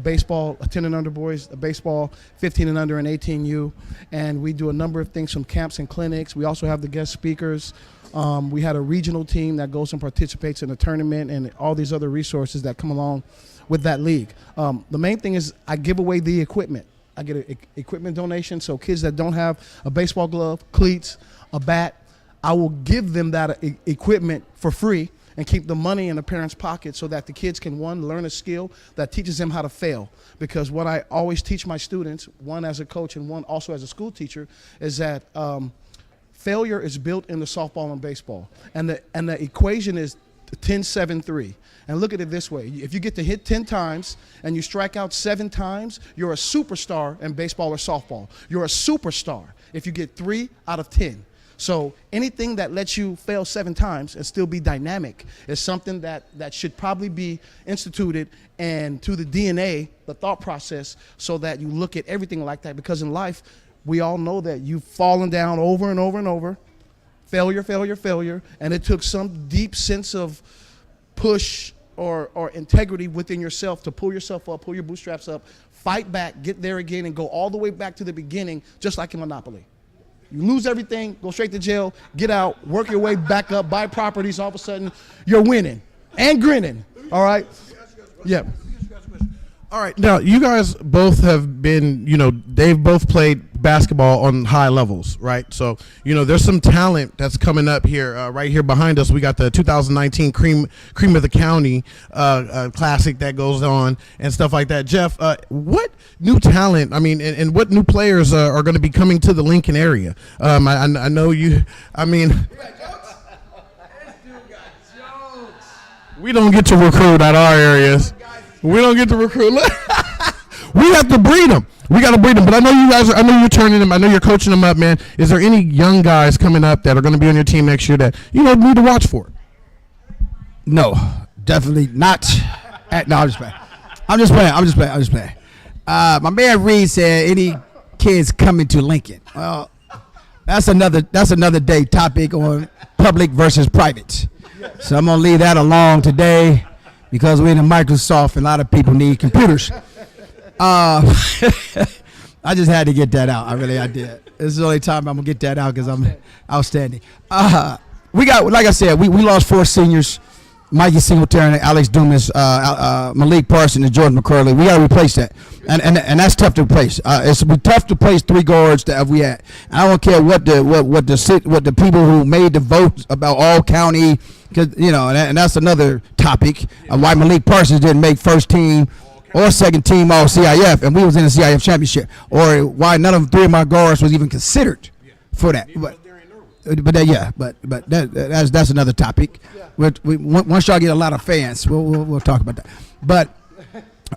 baseball, 10 and under boys, baseball, 15 and under, and 18U. And we do a number of things from camps and clinics. We also have the guest speakers. We had a regional team that goes and participates in a tournament and all these other resources that come along with that league. The main thing is I give away the equipment. I get an equipment donation, so kids that don't have a baseball glove, cleats, a bat, I will give them that equipment for free and keep the money in the parents' pocket so that the kids can, one, learn a skill that teaches them how to fail. Because what I always teach my students, one as a coach and one also as a school teacher, is that failure is built into softball and baseball. And the equation is 10-7-3. And look at it this way. If you get to hit 10 times and you strike out 7 times, you're a superstar in baseball or softball. You're a superstar if you get 3 out of 10. So anything that lets you fail 7 times and still be dynamic is something that should probably be instituted and to the DNA, the thought process, so that you look at everything like that. Because in life, we all know that you've fallen down over and over and over, failure, failure, failure, and it took some deep sense of push or integrity within yourself to pull yourself up, pull your bootstraps up, fight back, get there again, and go all the way back to the beginning, just like in Monopoly. You lose everything, go straight to jail, get out, work your way back up, buy properties, all of a sudden you're winning and grinning, all right? Yeah. All right, now you guys both have been, they've both played basketball on high levels, right? So, there's some talent that's coming up here. Right here behind us, we got the 2019 Cream of the County Classic that goes on and stuff like that. Jeff, what new talent, and what new players are going to be coming to the Lincoln area? I know you, we don't get to recruit at our areas. We don't get to recruit. We have to breed them. We got to breed them. But I know you guys. I know you're turning them. I know you're coaching them up, man. Is there any young guys coming up that are going to be on your team next year that need to watch for? No, definitely not. No, I'm just playing. My man Reed said any kids coming to Lincoln. Well, that's another day topic on public versus private. So I'm gonna leave that alone today. Because we're in Microsoft and a lot of people need computers. I just had to get that out. I did. This is the only time I'm going to get that out because I'm outstanding. We got, like I said, we lost 4 seniors. Mikey Singletary, Alex Dumas, Malik Parsons, and Jordan McCurley. We got to replace that. And that's tough to replace. It's tough to replace 3 guards that we had. And I don't care what the people who made the votes about all county, because and that's another topic of why Malik Parsons didn't make first team or second team all CIF, and we was in the CIF championship, or why none of 3 of my guards was even considered for that. But that's another topic. Once y'all get a lot of fans, we'll talk about that. But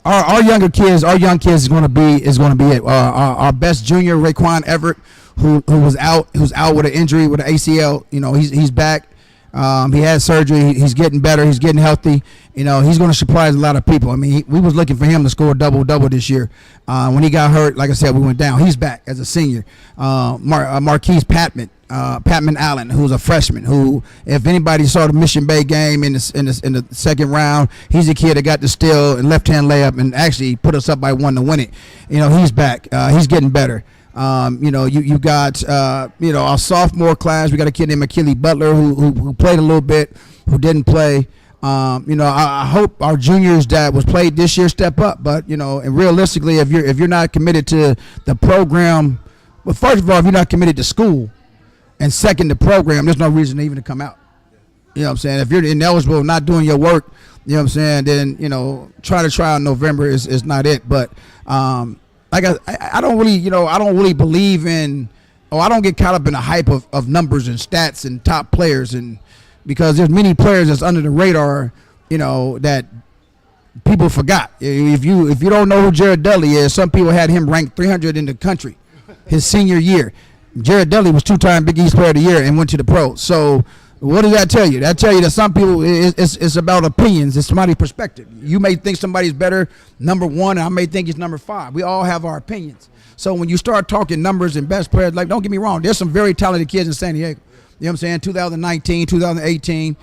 our young kids is going to be it. Our best junior, Raekwon Everett, who's out with an injury with an ACL. He's back. He had surgery. He's getting better. He's getting healthy. He's going to surprise a lot of people. We was looking for him to score a double this year. When he got hurt, like I said, we went down. He's back as a senior. Marquise Patman Allen, who's a freshman. Who, if anybody saw the Mission Bay game in the second round, he's a kid that got the steal and left-hand layup and actually put us up by 1 to win it. He's back. He's getting better. You got our sophomore class. We got a kid named McKinley Butler who played a little bit, who didn't play. I hope our juniors that was played this year step up. But and realistically, if you're not committed to the program, well, first of all, if you're not committed to school, and second, the program, there's no reason even to come out. You know what I'm saying? If you're ineligible, not doing your work, you know what I'm saying, then try in November is not it. But I don't really believe in. I don't get caught up in the hype of numbers and stats and top players, and because there's many players that's under the radar, that people forgot. If you don't know who Jared Dudley is, some people had him ranked 300 in the country his senior year. Jared Dudley was 2-time Big East Player of the Year and went to the pros. So what does that tell you? That tell you that some people, it's about opinions. It's somebody's perspective. You may think somebody's better number 1, and I may think he's number 5. We all have our opinions. So when you start talking numbers and best players, like, don't get me wrong, there's some very talented kids in San Diego. You know what I'm saying? 2019, 2018.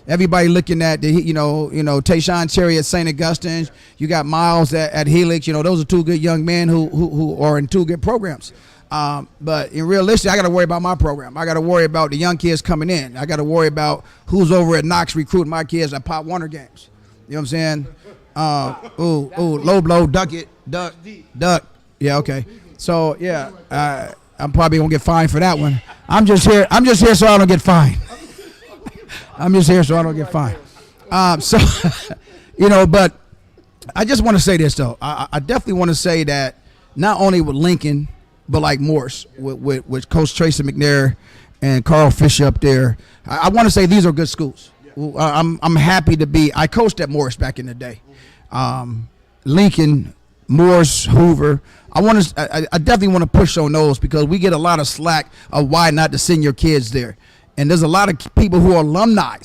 Everybody looking at Tayshaun Cherry at St. Augustine's. You got Miles at Helix. Those are 2 good young men who are in 2 good programs. But in realistic, I got to worry about my program. I got to worry about the young kids coming in. I got to worry about who's over at Knox recruiting my kids at Pop Warner games. You know what I'm saying? Low blow, duck. Yeah, okay. So yeah, I'm probably gonna get fined for that one. I'm just here so I don't get fined. I'm just here so I don't get fined. But I just want to say this though. I definitely want to say that not only with Lincoln, but like Morris, with Coach Tracy McNair and Carl Fisher up there, I want to say these are good schools. I'm happy to be. I coached at Morris back in the day. Lincoln, Morris, Hoover. I definitely want to push on those because we get a lot of slack of why not to send your kids there. And there's a lot of people who are alumni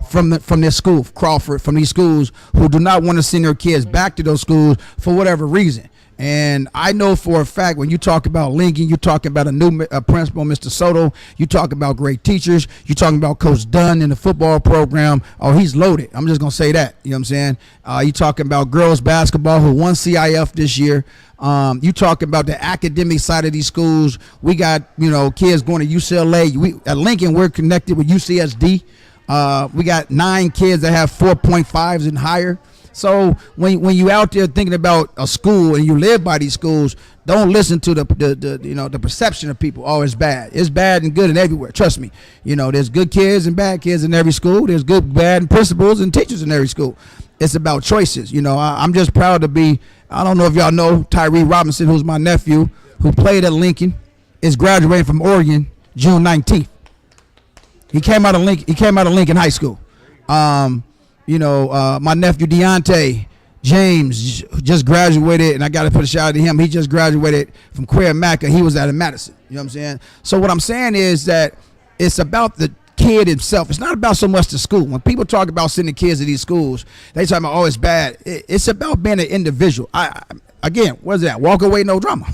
from this school, Crawford, from these schools, who do not want to send their kids back to those schools for whatever reason. And I know for a fact when you talk about Lincoln, you're talking about a new principal, Mr. Soto. You talk about great teachers. You're talking about Coach Dunn in the football program. Oh, he's loaded. I'm just going to say that. You know what I'm saying? You talking about girls basketball who won CIF this year. You talking about the academic side of these schools. We got, kids going to UCLA. At Lincoln, we're connected with UCSD. We got 9 kids that have 4.5s and higher. So when you out there thinking about a school and you live by these schools, don't listen to the perception of people. Oh, it's bad. It's bad and good and everywhere. Trust me. There's good kids and bad kids in every school. There's good, bad, and principals and teachers in every school. It's about choices. I'm just proud to be. I don't know if y'all know Tyree Robinson, who's my nephew, who played at Lincoln, is graduating from Oregon June 19th. He came out of Lincoln High School. My nephew Deontay James just graduated, and I got to put a shout out to him. He just graduated from Queer Maca. He was out of Madison. You know what I'm saying? So what I'm saying is that it's about the kid himself. It's not about so much the school. When people talk about sending kids to these schools, they talk about, oh, it's bad. It's about being an individual. Again, what is that? Walk away, no drama.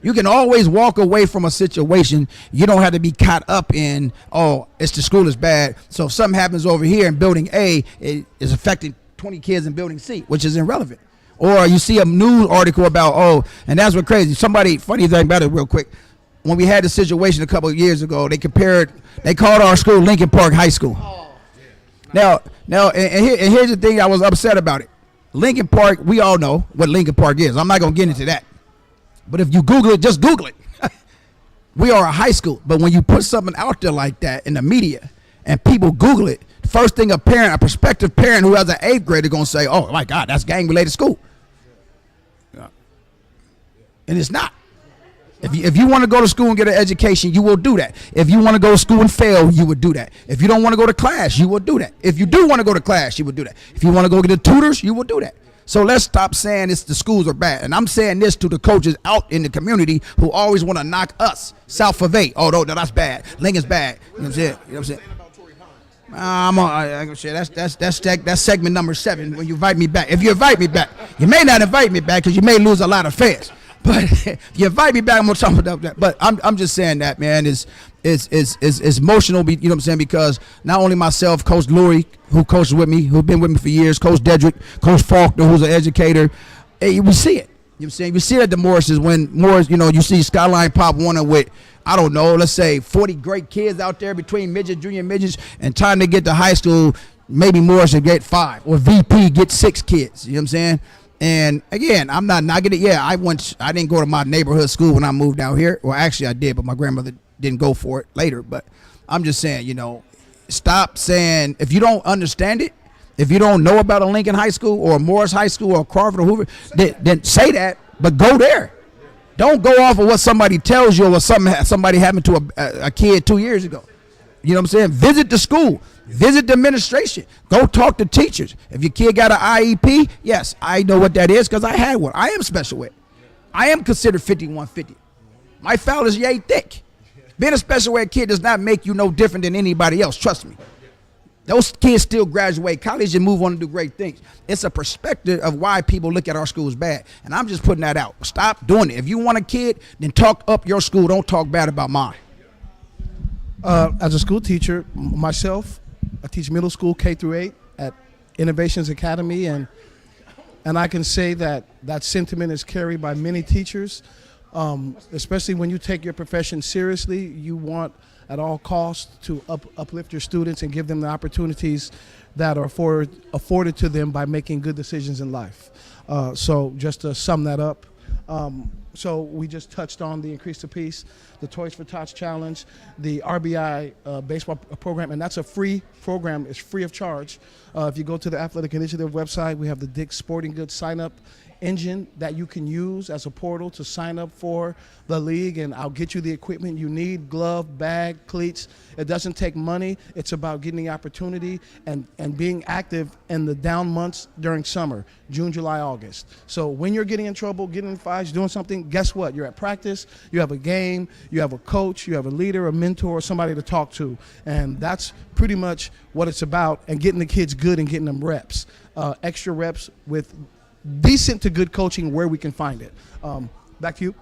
You can always walk away from a situation. You don't have to be caught up in, oh, it's the school is bad. So if something happens over here in building A, it is affecting 20 kids in building C, which is irrelevant. Or you see a news article about, and that's what crazy. Funny thing about it real quick. When we had the situation a couple of years ago, they called our school Lincoln Park High School. Now, here's the thing I was upset about it. Lincoln Park, we all know what Lincoln Park is. I'm not going to get into that. But if you Google it, just Google it. We are a high school. But when you put something out there like that in the media and people Google it, first thing a prospective parent who has an 8th grader going to say, oh, my God, that's gang-related school. And it's not. If you want to go to school and get an education, you will do that. If you want to go to school and fail, you would do that. If you don't want to go to class, you will do that. If you do want to go to class, you will do that. If you want to go get the tutors, you will do that. So let's stop saying the schools are bad. And I'm saying this to the coaches out in the community who always want to knock us, South of 8. Oh, no, that's bad. Lincoln's bad. You know what I'm saying? I'm gonna say that's segment number 7 when you invite me back. If you invite me back, you may not invite me back because you may lose a lot of fans. But if you invite me back, I'm gonna talk about that. But I'm just saying that, man, it's emotional. You know what I'm saying? Because not only myself, Coach Lurie, who coaches with me, who's been with me for years, Coach Dedrick, Coach Faulkner, who's an educator, we see it. You know what I'm saying? We see it at the Morrises when Morris, you see Skyline Pop Warner with, I don't know, let's say 40 great kids out there between midget, junior midgets, and time to get to high school, maybe Morris should get 5, or VP get 6 kids. You know what I'm saying? And again, I'm not knocking it. Yeah, I didn't go to my neighborhood school when I moved out here. Well, actually I did, but my grandmother didn't go for it later. But I'm just saying, you know, stop saying, if you don't understand it, if you don't know about a Lincoln High School or a Morris High School or Crawford or Hoover, then say that, but go there. Don't go off of what somebody tells you or what somebody happened to a kid 2 years ago. You know what I'm saying? Visit the school. Visit the administration. Go talk to teachers. If your kid got an IEP, yes, I know what that is because I had one. I am special ed. I am considered 5150. My file is yay thick. Being a special ed kid does not make you no different than anybody else. Trust me. Those kids still graduate college and move on to do great things. It's a perspective of why people look at our schools bad. And I'm just putting that out. Stop doing it. If you want a kid, then talk up your school. Don't talk bad about mine. As a school teacher, myself, I teach middle school K through 8 at Innovations Academy, and I can say that that sentiment is carried by many teachers, especially when you take your profession seriously. You want at all costs to uplift your students and give them the opportunities that are afforded to them by making good decisions in life. So just to sum that up, so we just touched on the Increase the Peace, the Toys for Tots Challenge, the RBI baseball program, and that's a free program. It's free of charge. If you go to the Athletic Initiative website, we have the Dick's Sporting Goods sign-up engine that you can use as a portal to sign up for the league, and I'll get you the equipment you need: glove, bag, cleats. It doesn't take money. It's about getting the opportunity and being active in the down months during summer, June, July, August. So when you're getting in trouble, getting in fights, doing something, guess what? You're at practice, you have a game, you have a coach, you have a leader, a mentor, somebody to talk to, and that's pretty much what it's about, and getting the kids good and getting them reps, extra reps with decent to good coaching where we can find it. Back to you.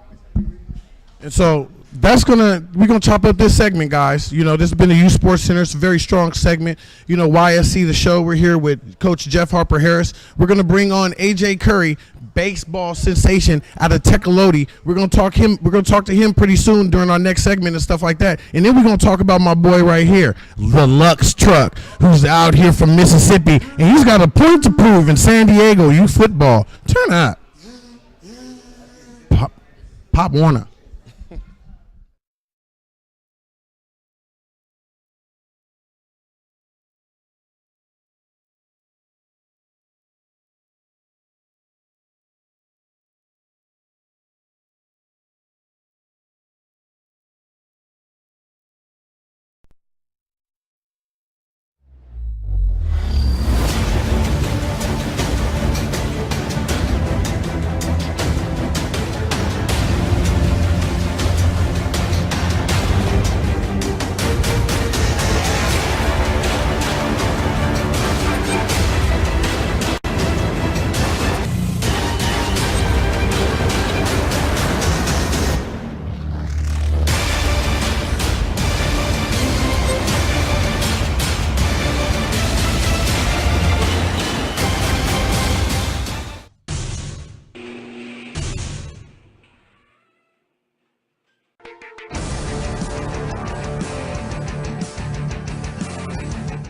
And so we're gonna chop up this segment, guys. You know, this has been the Youth Sports Center. It's a very strong segment. You know, YSC the show. We're here with Coach Jeff Harper Harris. We're gonna bring on AJ Curry, baseball sensation out of Tecolote. We're gonna talk to him pretty soon during our next segment and stuff like that. And then we're gonna talk about my boy right here, the Lux Truck, who's out here from Mississippi, and he's got a point to prove in San Diego youth football. Turn up, Pop Warner.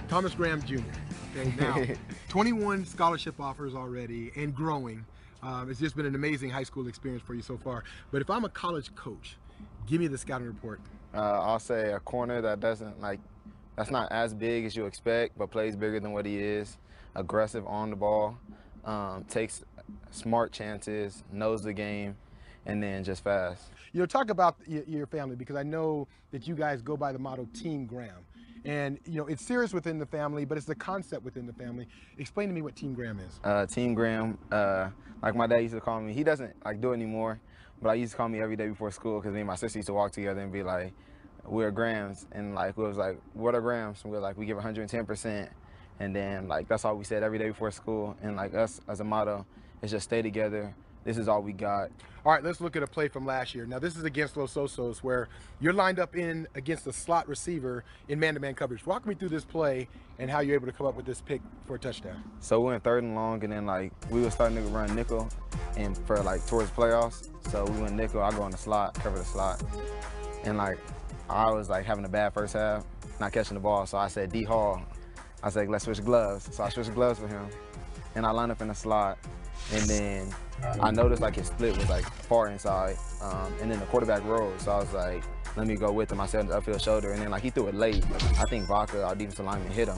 Thomas Graham Jr. Okay, now 21 scholarship offers already and growing. It's just been an amazing high school experience for you so far. But if I'm a college coach, give me the scouting report. I'll say a corner that that's not as big as you expect, but plays bigger than what he is. Aggressive on the ball, takes smart chances, knows the game, and then just fast. You know, talk about your family, because I know that you guys go by the motto Team Graham. And, you know, it's serious within the family, but it's the concept within the family. Explain to me what Team Graham is. Team Graham, like my dad used to call me, he doesn't do it anymore, but I used to call me every day before school because me and my sister used to walk together and be like, we're Grahams. And like, we was like, what are Grahams? And we're like, we give 110%. And then like, that's all we said every day before school. And like us as a motto is just stay together. This is all we got. All right, let's look at a play from last year. Now, this is against Los Osos, where you're lined up in against a slot receiver in man-to-man coverage. Walk me through this play and how you're able to come up with this pick for a touchdown. So we went 3rd and long, and then like we were starting to run nickel, and for like towards playoffs. So we went nickel. I go in the slot, cover the slot, and like I was like having a bad first half, not catching the ball. So I said D Hall. I was like, let's switch gloves. So I switched gloves with him, and I lined up in the slot, and then I noticed like his split was like far inside, and then the quarterback rolled. So I was like, let me go with him. I set the upfield shoulder, and then like he threw it late. I think Vaca, our defensive lineman, hit him.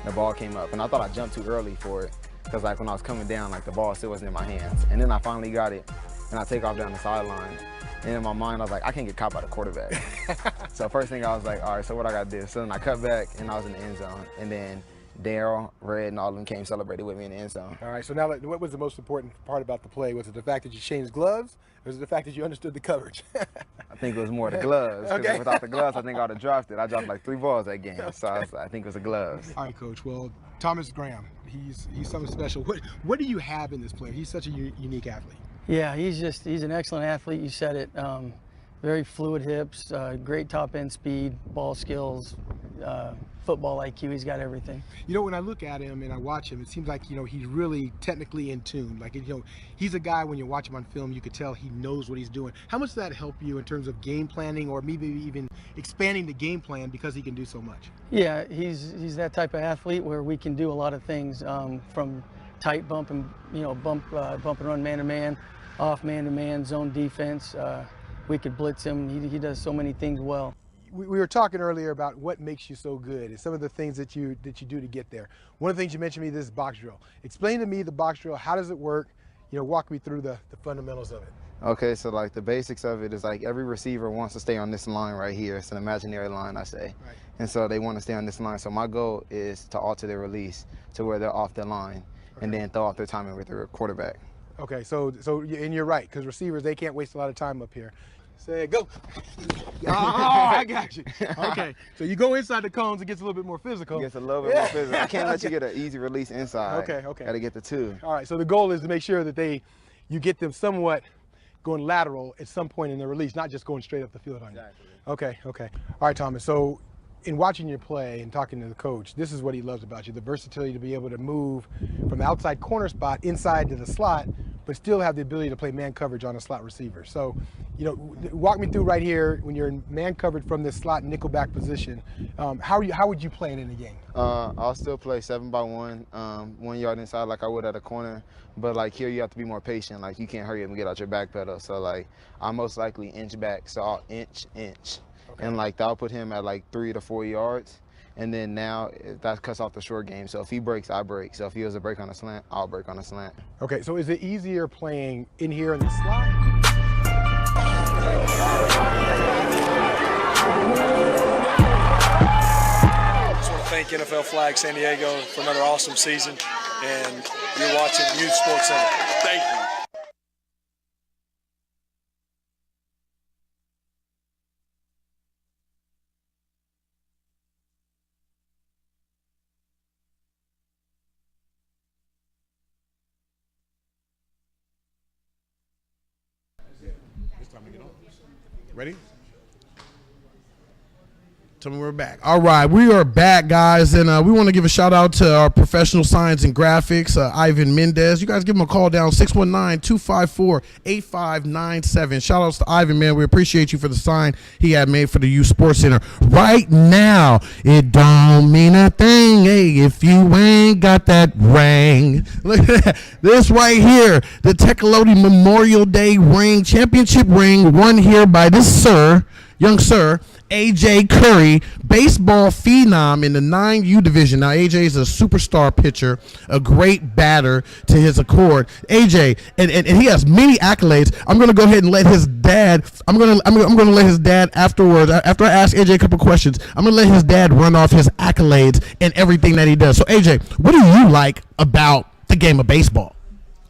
The ball came up, and I thought I jumped too early for it, because like when I was coming down, like the ball still wasn't in my hands. And then I finally got it, and I take off down the sideline. And in my mind, I was like, I can't get caught by the quarterback. So first thing I was like, all right, so what I got to do? So then I cut back, and I was in the end zone. And then Daryl, Red, and all of them came celebrated with me in the end zone. All right, so now what was the most important part about the play? Was it the fact that you changed gloves, or was it the fact that you understood the coverage? I think it was more the gloves, because without the gloves, I think I would have dropped it. I dropped like 3 balls that game, so I think it was the gloves. All right, Coach. Well, Thomas Graham, he's something special. What do you have in this player? He's such a unique athlete. Yeah, he's an excellent athlete. You said it. Very fluid hips, great top end speed, ball skills, football IQ. He's got everything. You know, when I look at him and I watch him, it seems like, you know, he's really technically in tune. Like, you know, he's a guy, when you watch him on film, you could tell he knows what he's doing. How much does that help you in terms of game planning, or maybe even expanding the game plan, because he can do so much? Yeah, he's that type of athlete where we can do a lot of things, from tight bump and, you know, bump and run man-to-man, off man-to-man, zone defense. We could blitz him. He does so many things well. We were talking earlier about what makes you so good and some of the things that you do to get there. One of the things you mentioned to me, this box drill. Explain to me the box drill. How does it work? You know, walk me through the fundamentals of it. Okay, so like the basics of it is like every receiver wants to stay on this line right here. It's an imaginary line, I say. Right. And so they want to stay on this line. So my goal is to alter their release to where they're off the line, and then throw off their timing with their quarterback. Okay, so and you're right, because receivers, they can't waste a lot of time up here. Say go. Oh, I got you. Okay, so you go inside the cones, it gets a little bit more physical. It gets a little bit more physical. I can't let you get an easy release inside. Okay. Got to get the 2. All right, so the goal is to make sure that you get them somewhat going lateral at some point in their release, not just going straight up the field on you. Exactly. Okay. All right, Thomas, so in watching your play and talking to the coach, this is what he loves about you, the versatility to be able to move from the outside corner spot inside to the slot, but still have the ability to play man coverage on a slot receiver. So, you know, walk me through right here, when you're in man covered from this slot nickelback position, how would you play it in the game? I'll still play 7-by-1, 1 yard inside like I would at a corner, but like here you have to be more patient. Like you can't hurry up and get out your back pedal. So like I'll most likely inch back, so I'll inch. And like that'll put him at like 3 to 4 yards. And then now that cuts off the short game. So if he breaks, I break. So if he has a break on a slant, I'll break on a slant. Okay, so is it easier playing in here in the slot? I just want to thank NFL Flag San Diego for another awesome season. And you're watching Youth Sports Center. Thank you. Ready? Tell me we're back. All right, we are back, guys, and we want to give a shout out to our professional signs and graphics, Ivan Mendez. You guys give him a call down, 619-254-8597. Shout outs to Ivan, man. We appreciate you for the sign he had made for the Youth Sports Center. Right now, it don't mean a thing, hey, if you ain't got that ring. Look at that. This right here, the Tecolote Memorial Day ring, championship ring, won here by this young sir, A.J. Curry, baseball phenom in the 9U division. Now, A.J. is a superstar pitcher, a great batter to his accord. A.J., and he has many accolades. I'm going to go ahead and let his dad, I'm going to let his dad afterwards, after I ask A.J. a couple questions, I'm going to let his dad run off his accolades and everything that he does. So, A.J., what do you like about the game of baseball?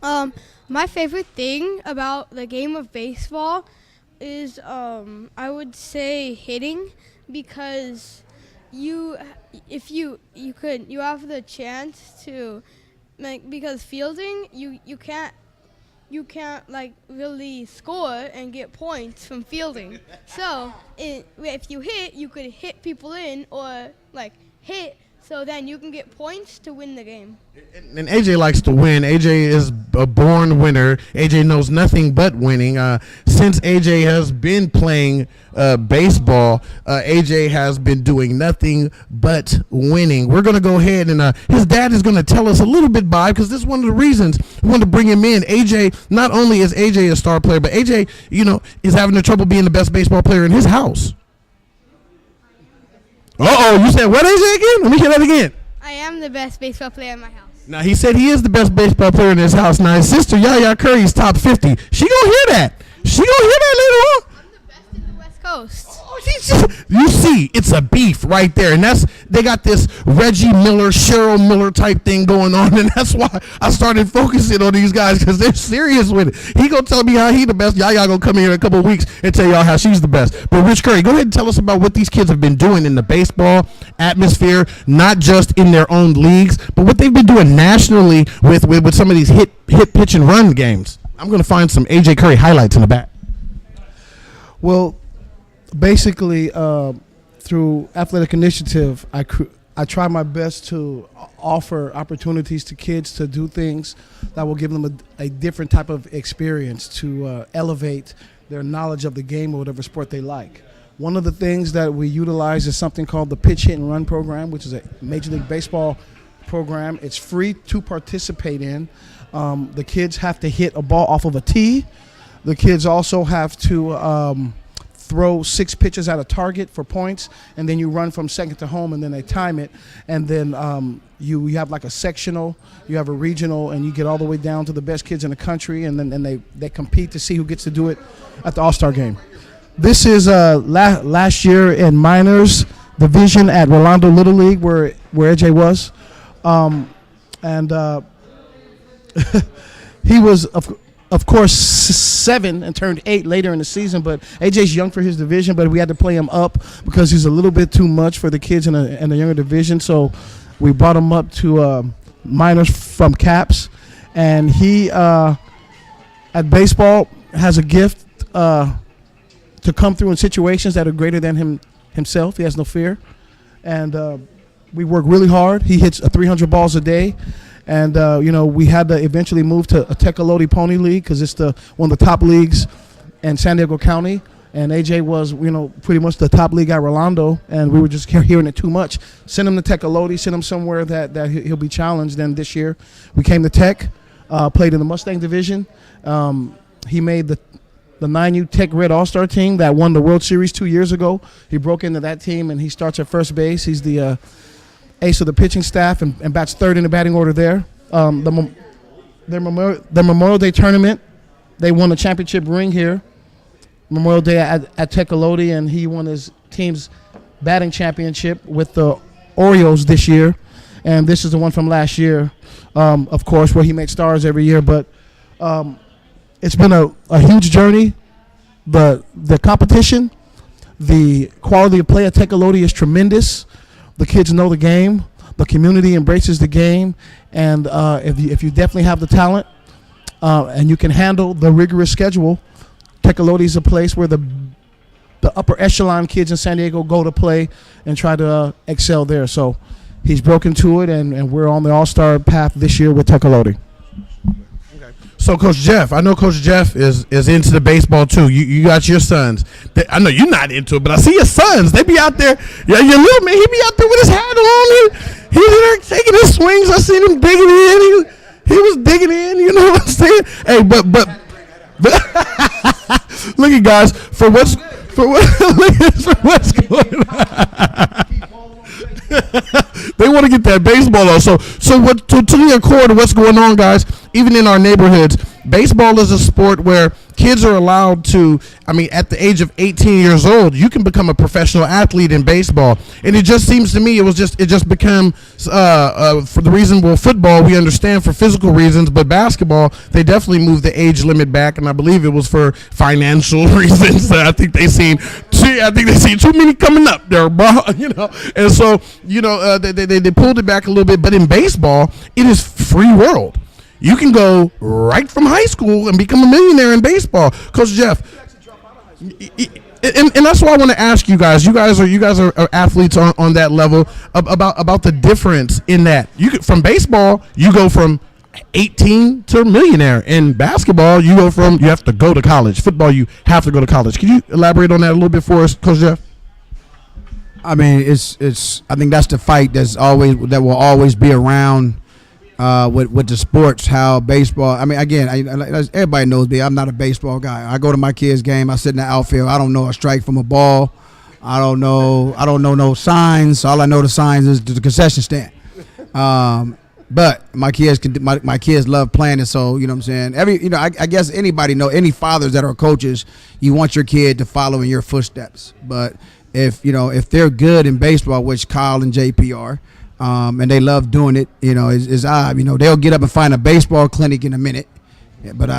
My favorite thing about the game of baseball is I would say hitting, because you have the chance to, like, because fielding you can't like really score and get points from fielding. So if you hit, you could hit people in, or like hit So then you can get points to win the game. And AJ likes to win. AJ is a born winner. AJ knows nothing but winning. Since AJ has been playing baseball, AJ has been doing nothing but winning. We're going to go ahead and his dad is going to tell us a little bit because this is one of the reasons we wanted to bring him in. AJ, not only is AJ a star player, but AJ, is having the trouble being the best baseball player in his house. You said what, AJ, again? Let me hear that again. I am the best baseball player in my house. Now, he said he is the best baseball player in his house. Now, his sister, Yaya Curry, is top 50. She gonna hear that. She gonna hear that later on. I'm the best in the West Coast. You see, it's a beef right there, and they got this Reggie Miller, Cheryl Miller type thing going on, and that's why I started focusing on these guys because they're serious with it. He gonna tell me how he the best. Yaya gonna come here in a couple of weeks and tell y'all how she's the best. But Rich Curry, go ahead and tell us about what these kids have been doing in the baseball atmosphere, not just in their own leagues, but what they've been doing nationally with some of these hit pitch and run games. I'm gonna find some AJ Curry highlights in the back. Well, basically, through Athletic Initiative, I try my best to offer opportunities to kids to do things that will give them a different type of experience to elevate their knowledge of the game or whatever sport they like. One of the things that we utilize is something called the Pitch, Hit, and Run program, which is a Major League Baseball program. It's free to participate in. The kids have to hit a ball off of a tee. The kids also have to throw 6 pitches at a target for points, and then you run from second to home, and then they time it, and then you have like a sectional, you have a regional, and you get all the way down to the best kids in the country, and then they compete to see who gets to do it at the All-Star game. This is last year in minors division at Rolando Little League where AJ was, and he was of course 7 and turned 8 later in the season, but AJ's young for his division, but we had to play him up because he's a little bit too much for the kids in the younger division, so we brought him up to minors from Caps, and he at baseball has a gift to come through in situations that are greater than himself. He has no fear, and we work really hard. He hits 300 balls a day. And, we had to eventually move to a Tecolote Pony League because it's one of the top leagues in San Diego County. And AJ was, pretty much the top league at Rolando. And we were just hearing it too much. Send him to Tecolote, send him somewhere that he'll be challenged. And this year we came to Tech, played in the Mustang division. He made the 9U Tech Red All-Star team that won the World Series 2 years ago. He broke into that team, and he starts at first base. He's the ace of the pitching staff and bats third in the batting order there. The Memorial Day tournament, they won a championship ring here, Memorial Day at Tecolote, and he won his team's batting championship with the Orioles this year. And this is the one from last year, of course, where he makes stars every year. But it's been a huge journey. The competition, the quality of play at Tecolote is tremendous. The kids know the game. The community embraces the game. And if you definitely have the talent and you can handle the rigorous schedule, Tecolote is a place where the upper echelon kids in San Diego go to play and try to excel there. So he's broken to it, and we're on the all-star path this year with Tecolote. So, Coach Jeff, I know Coach Jeff is into the baseball too. You got your sons. I know you're not into it, but I see your sons. They be out there. Yeah, your little man, he be out there with his hat on. He's in there taking his swings. I seen him digging in. He was digging in. You know what I'm saying? Hey, but look at guys for what's going on. They want to get that baseball though. So what to the core to what's going on, guys? Even in our neighborhoods, baseball is a sport where kids are allowed to, at the age of 18 years old, you can become a professional athlete in baseball. And it just seems to me it just become for the reason, football we understand for physical reasons, but basketball, they definitely moved the age limit back, and I believe it was for financial reasons. I think they seen too many coming up there, bro. And so they pulled it back a little bit. But in baseball, it is free world. You can go right from high school and become a millionaire in baseball. Coach Jeff, And that's why I want to ask you guys. You guys are athletes on that level about the difference in that. From baseball, you go from 18 to millionaire. In basketball, you have to go to college. Football, you have to go to college. Can you elaborate on that a little bit for us, Coach Jeff? I mean, it's. I think that's the fight that will always be around with the sports. How baseball. I mean, again, everybody knows me. I'm not a baseball guy. I go to my kids' game. I sit in the outfield. I don't know a strike from a ball. I don't know no signs. All I know the signs is the concession stand. But my kids love playing it, so you know what I'm saying. I guess anybody know, any fathers that are coaches, you want your kid to follow in your footsteps. But if they're good in baseball, which Kyle and JP are, and they love doing it, is odd. They'll get up and find a baseball clinic in a minute, but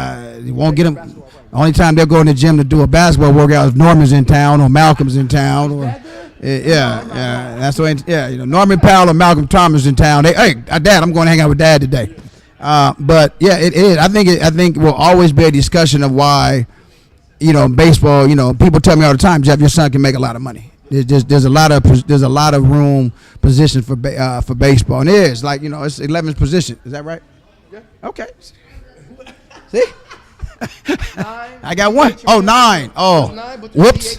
you won't get them. The only time they'll go in the gym to do a basketball workout is Norman's in town or Malcolm's in town or. That's the way. Norman Powell or Malcolm Thomas in town. Hey, Dad, I'm going to hang out with Dad today. But yeah, it is. I think will always be a discussion of why, baseball. People tell me all the time, Jeff, your son can make a lot of money. There's a lot of room position for baseball, and it is like it's 11th position. Is that right? Yeah. Okay. See. I got one. Oh, 9. Oh, whoops.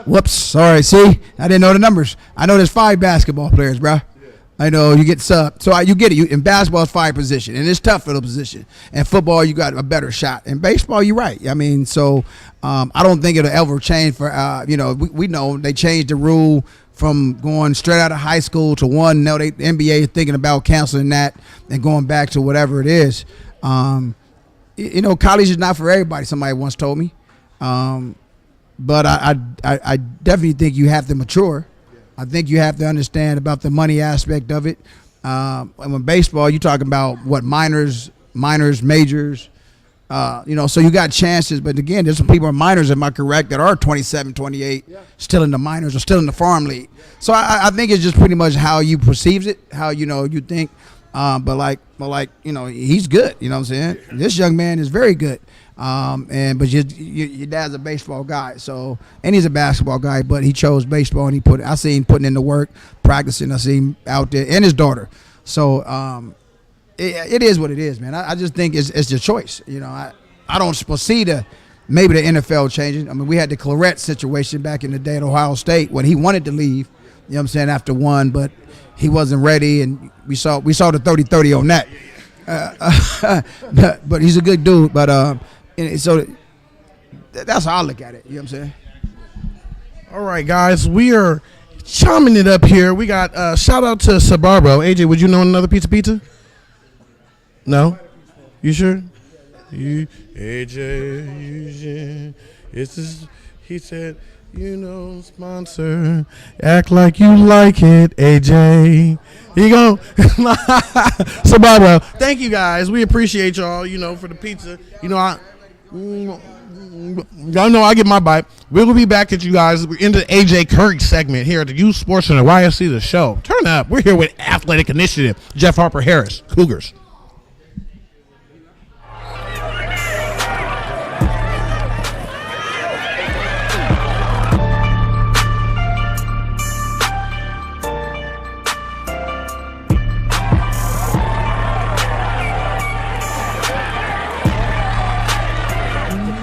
Whoops. Sorry. See, I didn't know the numbers. I know there's 5 basketball players, bro. I know you get sub. So you get it. In basketball, it's 5 position, and it's tough for the position. And football, you got a better shot. In baseball, you're right. I mean, so I don't think it'll ever change for. We know they changed the rule from going straight out of high school to one. Now the NBA is thinking about canceling that and going back to whatever it is. College is not for everybody. Somebody once told me, but I definitely think you have to mature. I think you have to understand about the money aspect of it. And when baseball, you talking about what minors, majors. So you got chances, but again, there's some people in minors, am I correct, that are 27, 28, still in the minors or still in the farm league. So I think it's just pretty much how you perceive it, how you think. But he's good. You know what I'm saying? This young man is very good. But your dad's a baseball guy, and he's a basketball guy, but he chose baseball, and I see him putting in the work, practicing. I see him out there, and his daughter. So it is what it is, man. I just think it's the choice. I don't foresee maybe the NFL changing. I mean, we had the Clarett situation back in the day at Ohio State when he wanted to leave. You know what I'm saying, after one, but he wasn't ready, and we saw the 30-30 on that. But he's a good dude. But so that's how I look at it. You know what I'm saying? All right, guys, we are chumming it up here. We got shout out to Sabarbro. AJ, would you know another pizza? No? You sure? AJ, he said, sponsor, act like you like it, AJ. Here you go. Sabarbro, thank you guys. We appreciate y'all, for the pizza. Y'all know I get my bite. We'll be back at you guys. We're into the AJ Curry segment here at the Youth Sports Center, YSC The Show. Turn up. We're here with Athletic Initiative, Jeff Harper Harris, Cougars.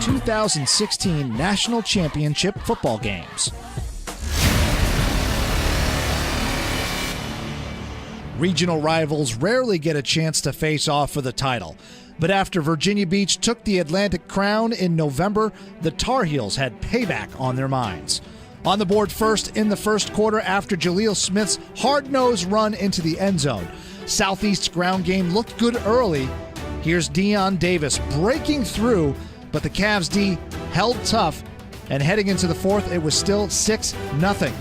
The 2016 National Championship football games. Regional rivals rarely get a chance to face off for the title. But after Virginia Beach took the Atlantic Crown in November, the Tar Heels had payback on their minds. On the board first in the first quarter after Jaleel Smith's hard-nosed run into the end zone. Southeast's ground game looked good early. Here's Deion Davis breaking through, but the Cavs D held tough, and heading into the fourth, it was still 6-0.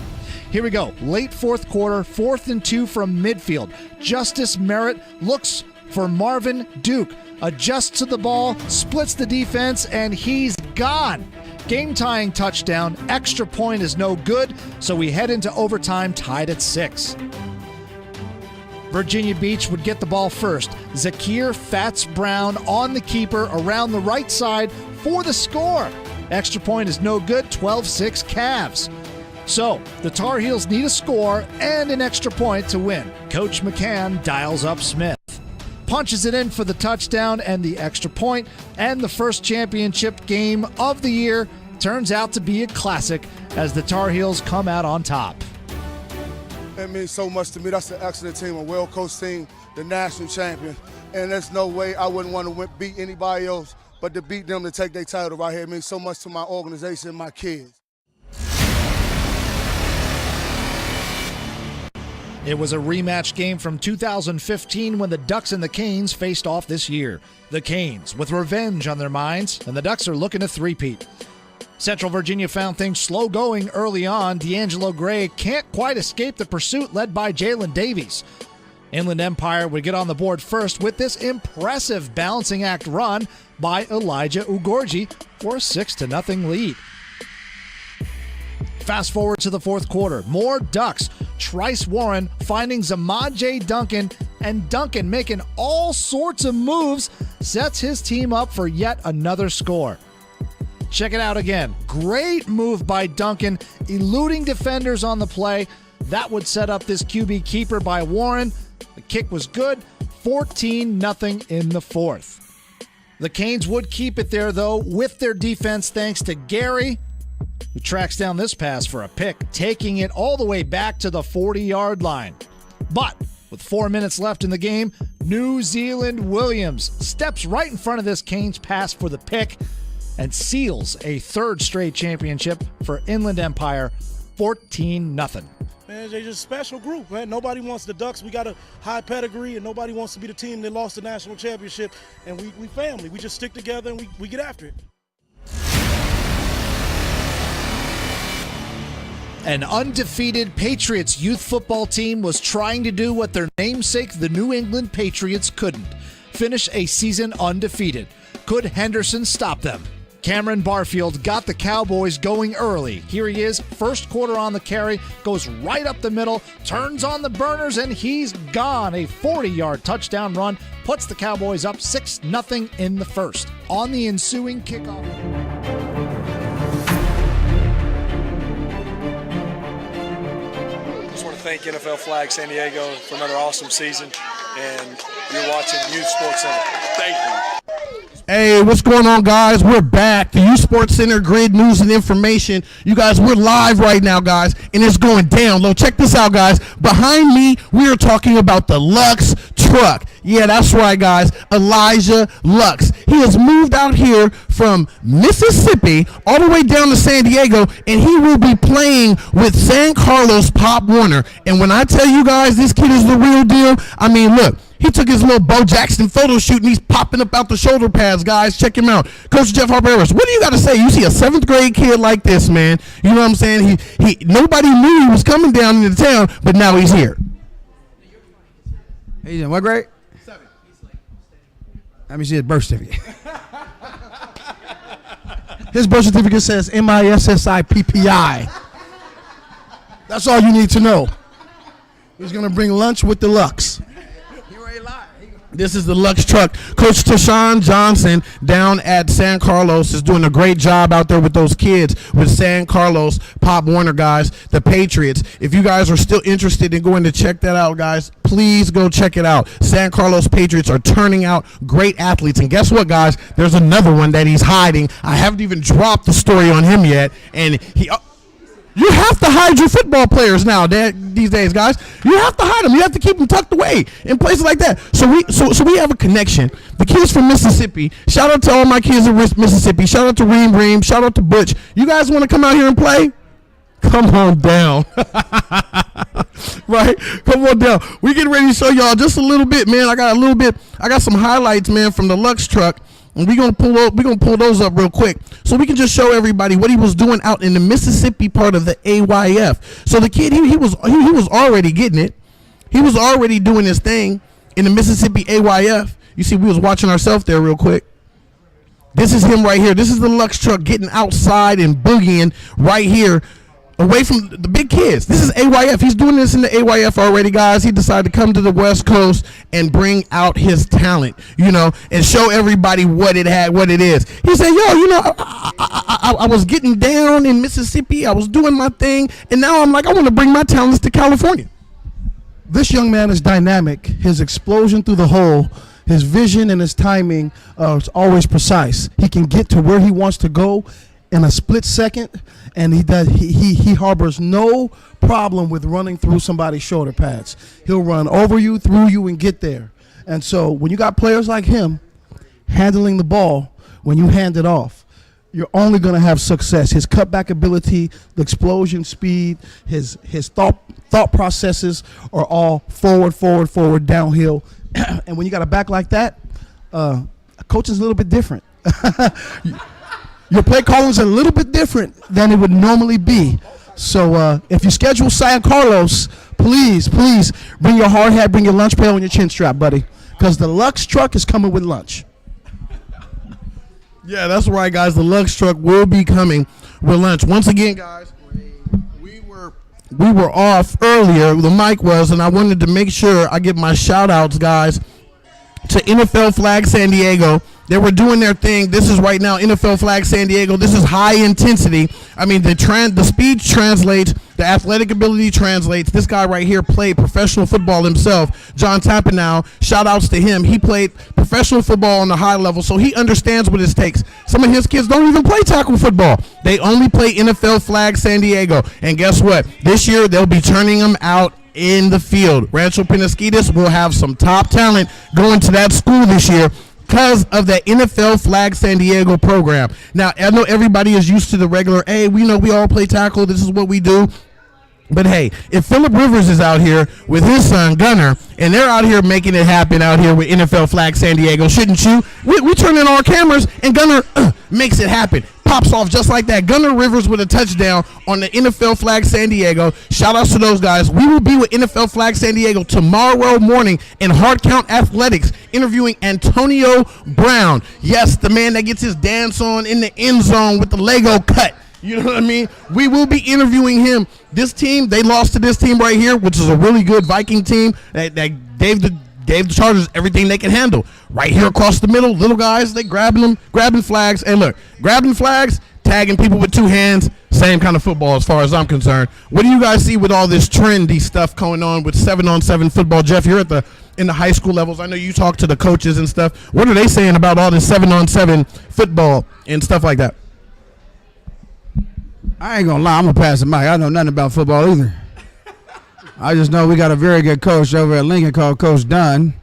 Here we go. Late fourth quarter, 4th and 2 from midfield. Justice Merritt looks for Marvin Duke. Adjusts to the ball, splits the defense, and he's gone. Game-tying touchdown. Extra point is no good, so we head into overtime tied at 6. Virginia Beach would get the ball first. Zakir Fats Brown on the keeper around the right side for the score. Extra point is no good, 12-6 Cavs. So, the Tar Heels need a score and an extra point to win. Coach McCann dials up Smith, punches it in for the touchdown and the extra point, and the first championship game of the year turns out to be a classic as the Tar Heels come out on top. It means so much to me. That's an excellent team, a well-coached team, the national champion. And there's no way I wouldn't want to beat anybody else, but to beat them to take their title right here means so much to my organization and my kids. It was a rematch game from 2015 when the Ducks and the Canes faced off this year. The Canes with revenge on their minds, and the Ducks are looking to three-peat. Central Virginia found things slow going early on. D'Angelo Gray can't quite escape the pursuit led by Jalen Davies. Inland Empire would get on the board first with this impressive balancing act run by Elijah Ugorji for a 6-0 lead. Fast forward to the fourth quarter. More Ducks. Trice Warren finding Zamad J. Duncan, and Duncan making all sorts of moves sets his team up for yet another score. Check it out again. Great move by Duncan, eluding defenders on the play. That would set up this QB keeper by Warren. The kick was good. 14-0 in the fourth. The Canes would keep it there, though, with their defense thanks to Gary, who tracks down this pass for a pick, taking it all the way back to the 40-yard line. But with 4 minutes left in the game, New Zealand Williams steps right in front of this Canes pass for the pick and seals a third straight championship for Inland Empire, 14-0. Man, they're just a special group, man. Nobody wants the Ducks. We got a high pedigree, and nobody wants to be the team that lost the national championship. And we family. We just stick together, and we get after it. An undefeated Patriots youth football team was trying to do what their namesake, the New England Patriots, couldn't. Finish a season undefeated. Could Henderson stop them? Cameron Barfield got the Cowboys going early. Here he is, first quarter on the carry, goes right up the middle, turns on the burners, and he's gone. A 40-yard touchdown run puts the Cowboys up 6-0 in the first. On the ensuing kickoff. Just want to thank NFL Flag San Diego for another awesome season, and you're watching Youth Sports Center. Thank you. Hey, what's going on, guys? We're back. The U Sports Center, Grid News and Information. You guys, we're live right now, guys, and it's going down low. Check this out, guys. Behind me, we are talking about the Lux truck. Yeah, that's right, guys. Elijah Lux. He has moved out here from Mississippi all the way down to San Diego, and he will be playing with San Carlos Pop Warner. And when I tell you guys this kid is the real deal, I mean, look. He took his little Bo Jackson photo shoot, and he's popping up out the shoulder pads, guys. Check him out. Coach Jeff Harper-Harris, what do you got to say? You see a 7th grade kid like this, man. You know what I'm saying? He nobody knew he was coming down into town, but now he's here. He's in what grade? 7. Let me see his birth certificate. His birth certificate says MISSIPPI. That's all you need to know. He's going to bring lunch with the Lux. This is the Lux truck. Coach Tashawn Johnson down at San Carlos is doing a great job out there with those kids with San Carlos Pop Warner, guys, the Patriots. If you guys are still interested in going to check that out, guys, please go check it out. San Carlos Patriots are turning out great athletes. And guess what, guys? There's another one that he's hiding. I haven't even dropped the story on him yet. And you have to hide your football players now these days, guys. You have to hide them. You have to keep them tucked away in places like that. So we have a connection. The kids from Mississippi. Shout out to all my kids in Mississippi. Shout out to Reem. Shout out to Butch. You guys want to come out here and play? Come on down. Right? Come on down. We're getting ready to show y'all just a little bit, man. I got some highlights, man, from the Lux truck. And we're gonna pull those up real quick so we can just show everybody what he was doing out in the Mississippi part of the AYF. So the kid, he was already getting it. He was already doing his thing in the Mississippi AYF. You see, we was watching ourselves there real quick. This is him right here. This is the Lux truck getting outside and boogieing right here. away from the big kids. This is AYF. He's doing this in the AYF already, guys. He decided to come to the West Coast and bring out his talent, and show everybody what it is. He said, I was getting down in Mississippi. I was doing my thing, and now I'm like, I want to bring my talents to California. This young man is dynamic. His explosion through the hole, his vision and his timing is always precise. He can get to where he wants to go in a split second, and he harbors no problem with running through somebody's shoulder pads. He'll run over you, through you, and get there. And so when you got players like him handling the ball, when you hand it off, you're only going to have success. His cutback ability, the explosion speed, his thought processes are all forward, downhill. And when you got a back like that, coaching's a little bit different. Your play calling's a little bit different than it would normally be. So if you schedule San Carlos, please bring your hard hat, bring your lunch pail and your chin strap, buddy, because the Lux truck is coming with lunch. Yeah, that's right, guys. The Lux truck will be coming with lunch. Once again, guys, we were off earlier. The mic was, and I wanted to make sure I give my shout-outs, guys, to NFL Flag San Diego. They were doing their thing. This is right now NFL Flag San Diego. This is high intensity. I mean, the speed translates, the athletic ability translates. This guy right here played professional football himself, John Tapanow. Shout outs to him. He played professional football on the high level, so he understands what it takes. Some of his kids don't even play tackle football. They only play NFL Flag San Diego. And guess what? This year, they'll be turning them out in the field. Rancho Penasquitos will have some top talent going to that school this year because of that NFL Flag San Diego program. Now, I know everybody is used to the regular, hey, we know we all play tackle, this is what we do. But hey, if Phillip Rivers is out here with his son Gunner, and they're out here making it happen out here with NFL Flag San Diego, shouldn't you? We turn in our cameras, and Gunner makes it happen. Pops off just like that. Gunner Rivers with a touchdown on the NFL Flag San Diego. Shout outs to those guys. We will be with NFL Flag San Diego tomorrow morning in Hard Count Athletics, interviewing Antonio Brown. Yes, the man that gets his dance on in the end zone with the Lego cut. You know what I mean? We will be interviewing him. This team, they lost to this team right here, which is a really good Viking team that gave the Chargers everything they can handle. Right here across the middle, little guys, they grabbing flags. And look, grabbing flags, tagging people with two hands, same kind of football as far as I'm concerned. What do you guys see with all this trendy stuff going on with 7-on-7 football? Jeff, you're in the high school levels. I know you talk to the coaches and stuff. What are they saying about all this 7-on-7 football and stuff like that? I ain't gonna lie, I'm gonna pass the mic. I know nothing about football either. I just know we got a very good coach over at Lincoln called Coach Dunn,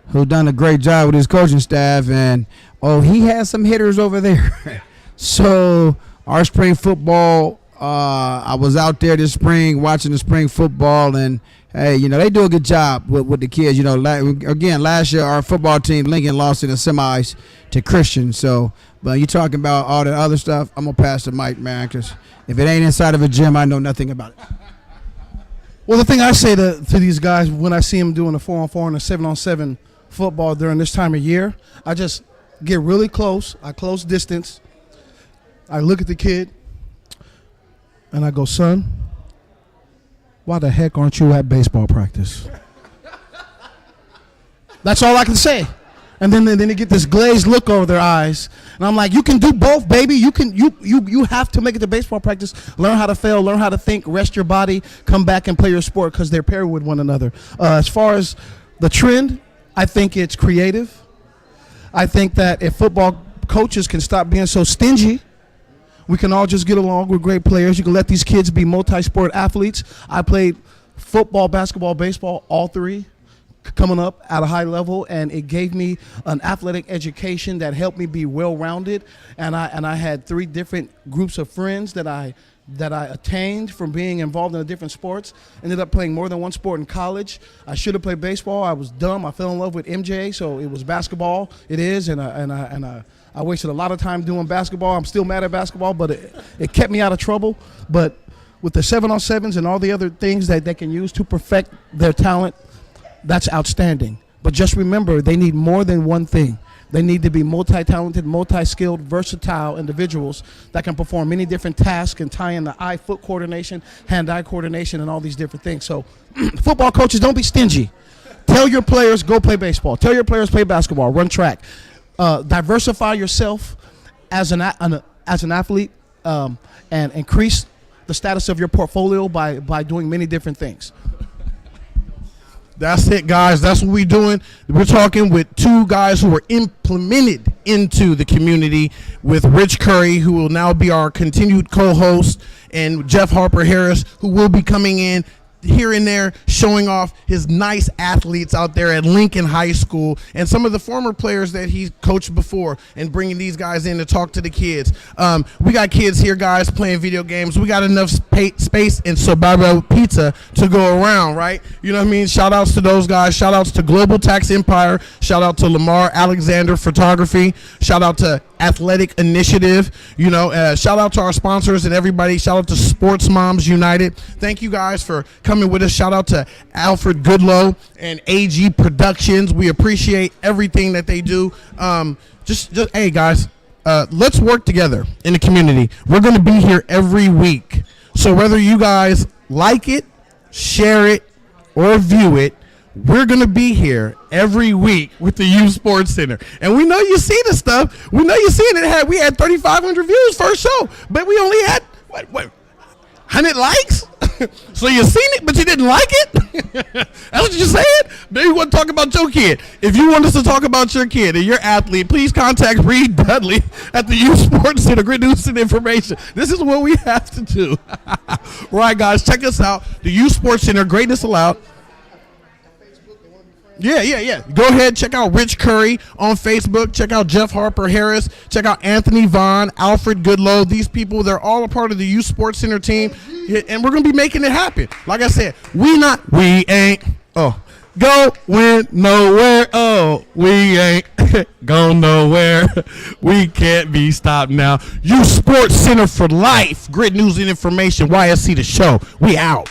who done a great job with his coaching staff, and he has some hitters over there. So our spring football, I was out there this spring watching the spring football, and hey, they do a good job with the kids. Again, last year our football team, Lincoln, lost in the semis to Christian. So, but you talking about all the other stuff, I'm gonna pass the mic, man, because if it ain't inside of a gym, I know nothing about it. Well, the thing I say to these guys when I see them doing a 4-on-4 and a 7-on-7 football during this time of year, I just get really close. I close distance. I look at the kid, and I go, son, why the heck aren't you at baseball practice? That's all I can say. And then they get this glazed look over their eyes, and I'm like, you can do both, baby. You have to make it to baseball practice. Learn how to fail, learn how to think, rest your body, come back and play your sport because they're paired with one another. As far as the trend, I think it's creative. I think that if football coaches can stop being so stingy, we can all just get along with great players. You can let these kids be multi-sport athletes. I played football, basketball, baseball, all three coming up at a high level, and it gave me an athletic education that helped me be well-rounded. And I had 3 different groups of friends that I attained from being involved in the different sports. Ended up playing more than one sport in college. I should have played baseball. I was dumb. I fell in love with MJ, so it was basketball. It is, and I wasted a lot of time doing basketball. I'm still mad at basketball, but it kept me out of trouble. But with the 7-on-7s and all the other things that they can use to perfect their talent, that's outstanding. But just remember, they need more than one thing. They need to be multi-talented, multi-skilled, versatile individuals that can perform many different tasks and tie in the eye-foot coordination, hand-eye coordination, and all these different things. So football coaches, don't be stingy. Tell your players, go play baseball. Tell your players, play basketball, run track. Diversify yourself as an athlete and increase the status of your portfolio by doing many different things. That's it, guys. That's what we're doing. We're talking with two guys who were implemented into the community with Rich Curry, who will now be our continued co-host, and Jeff Harper Harris, who will be coming in here and there, showing off his nice athletes out there at Lincoln High School and some of the former players that he coached before, and bringing these guys in to talk to the kids. We got kids here, guys, playing video games. We got enough space and Sobaro Pizza to go around, right? You know what I mean? Shout outs to those guys. Shout outs to Global Tax Empire. Shout out to Lamar Alexander Photography. Shout out to Athletic Initiative. You know, shout out to our sponsors and everybody. Shout out to Sports Moms United. Thank you guys for coming with us. Shout out to Alfred Goodlow and AG Productions. We appreciate everything that they do. Just hey guys, let's work together in the community. We're going to be here every week. So whether you guys like it, share it, or view it, we're going to be here every week with the Youth Sports Center. And we know you see the stuff. We know you see it. We had 3,500 views first show, but we only had, what 100 likes? So you seen it, but you didn't like it? That's what you're saying? Maybe you want to talk about your kid. If you want us to talk about your kid and your athlete, please contact Reed Dudley at the Youth Sports Center. Great news and information. This is what we have to do. Right, guys, check us out. The Youth Sports Center, Greatness Allowed. Yeah. Go ahead, check out Rich Curry on Facebook. Check out Jeff Harper Harris. Check out Anthony Vaughn, Alfred Goodlow. These people, they're all a part of the Youth Sports Center team, and we're going to be making it happen. Like I said, we ain't going nowhere. Oh, we ain't going nowhere. We can't be stopped now. Youth Sports Center for life. Great news and information. YSC the show. We out.